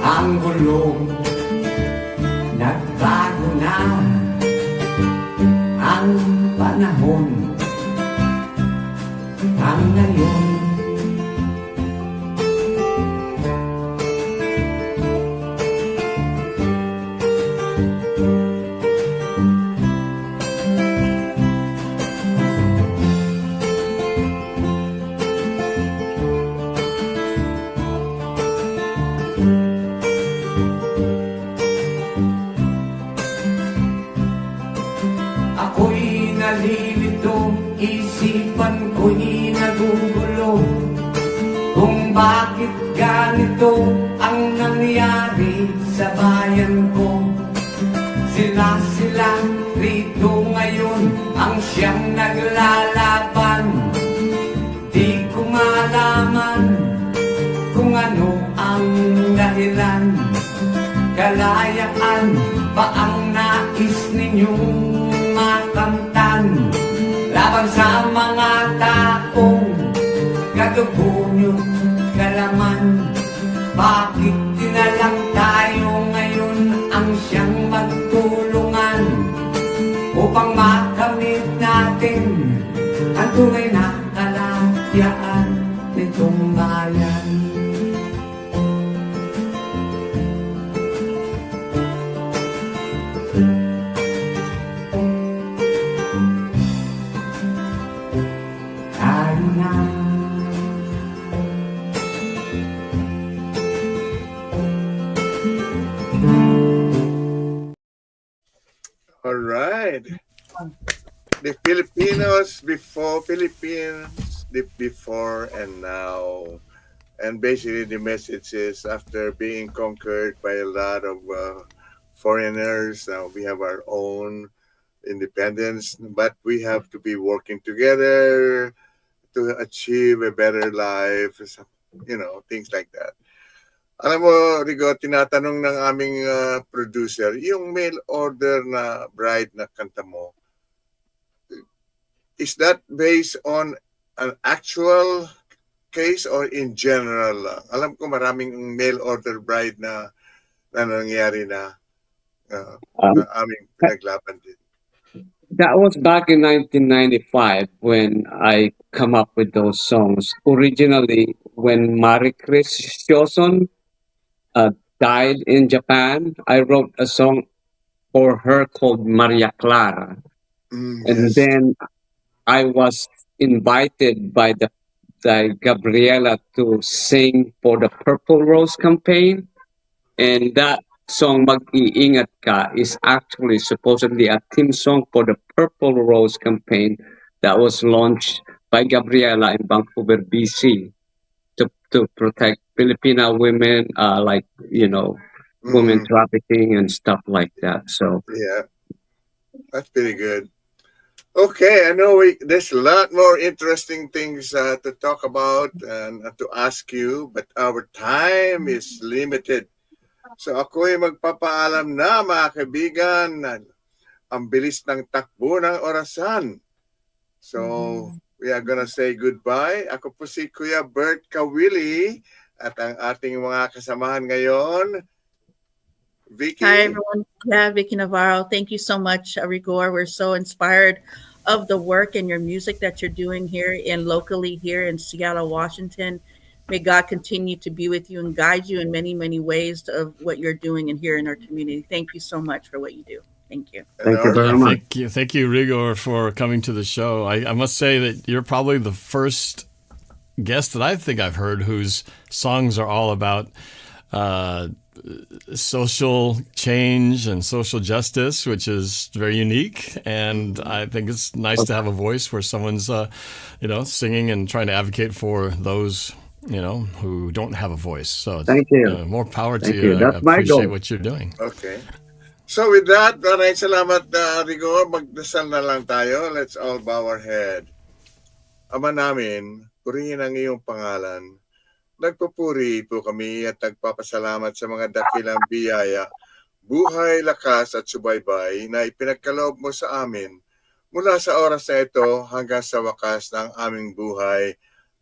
ang gulong, nagbago na ang panahon, ang ngayon. Ako'y nalilito, isipan ko'y nagugulo, kung bakit ganito ang nangyari sa bayan ko. Sila rito ngayon ang siyang naglalaban. Di ko malaman kung ano ang dahilan. Kalayaan ba ang nais ninyong makamtan laban sa mga taong kadugo nyo kalaman? Bakit dinalang tayo ngayon ang siyang magtulungan upang makamit natin ang tunay na kalahiyaan nitong bayan? all right. The Filipinos before, Philippines before and now. And basically the message is, after being conquered by a lot of foreigners. We have our own independence, but we have to be working together to achieve a better life, things like that. Alam mo, Rigo, tinatanong ng aming producer, yung mail order na bride na kanta mo, is that based on an actual case or in general? Alam ko maraming mail order bride na nangyari na aming pinaglaban din. That was back in 1995 when I come up with those songs. Originally, when Marie Chris Joson died in Japan, I wrote a song for her called Maria Clara. And then I was invited by Gabriela to sing for the Purple Rose campaign. And that song, Mag-iingat Ka, is actually supposedly a theme song for the Purple Rose campaign that was launched by Gabriela in Vancouver, BC, to protect Filipino women, women trafficking and stuff like that. So yeah, that's pretty good. Okay, I know there's a lot more interesting things to talk about and to ask you, but our time is limited. So ako'y magpapaalam na, mga kaibigan. Ang bilis ng takbo ng orasan. So we are gonna say goodbye. Ako po si Kuya Bert Kawili at ang ating mga kasamahan ngayon, Vicky. Hi, everyone. Yeah, Vicky Navarro. Thank you so much, Rigor. We're so inspired of the work and your music that you're doing here locally here in Seattle, Washington. May God continue to be with you and guide you in many, many ways of what you're doing and here in our community. Thank you so much for what you do. Thank you. Thank you very much. Thank you, Rigor, for coming to the show. I must say that you're probably the first guest that I think I've heard whose songs are all about social change and social justice, which is very unique. And I think it's nice to have a voice where someone's, singing and trying to advocate for those, who don't have a voice. So thank you. More power to Thank you. you. That's I my appreciate goal. what you're doing. Okay. So with that, maraming salamat, Rigor. Magdasal na lang tayo. Let's all bow our head. Ama namin, purihin ang iyong pangalan. Nagpupuri po kami at nagpapasalamat sa mga dakilang biyaya, buhay, lakas at subaybay na ipinagkaloob mo sa amin mula sa oras na ito hanggang sa wakas ng aming buhay.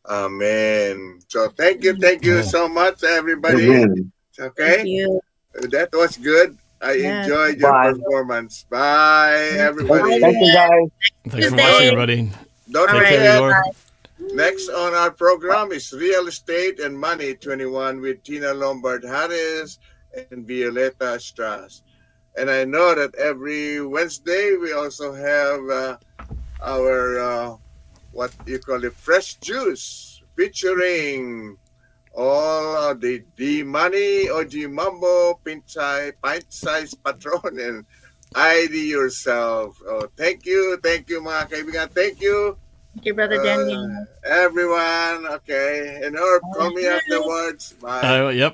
Amen. So thank you so much, everybody. Amen. Okay? Thank you. That was good. I enjoyed your performance. Bye, everybody. Thank you, guys. Thanks for watching, everybody. Don't Take forget, care, Rigor. next on our program is Real Estate and Money 21 with Tina Lombard Harris and Violeta Strass. And I know that every Wednesday we also have our what you call it, fresh juice, featuring all the money or the mambo pint-size patron and ID yourself. Oh, thank you mga kaibigan. Thank you. Thank you, Brother Danny. Everyone, okay. And Norb, call me afterwards. Bye. Yep.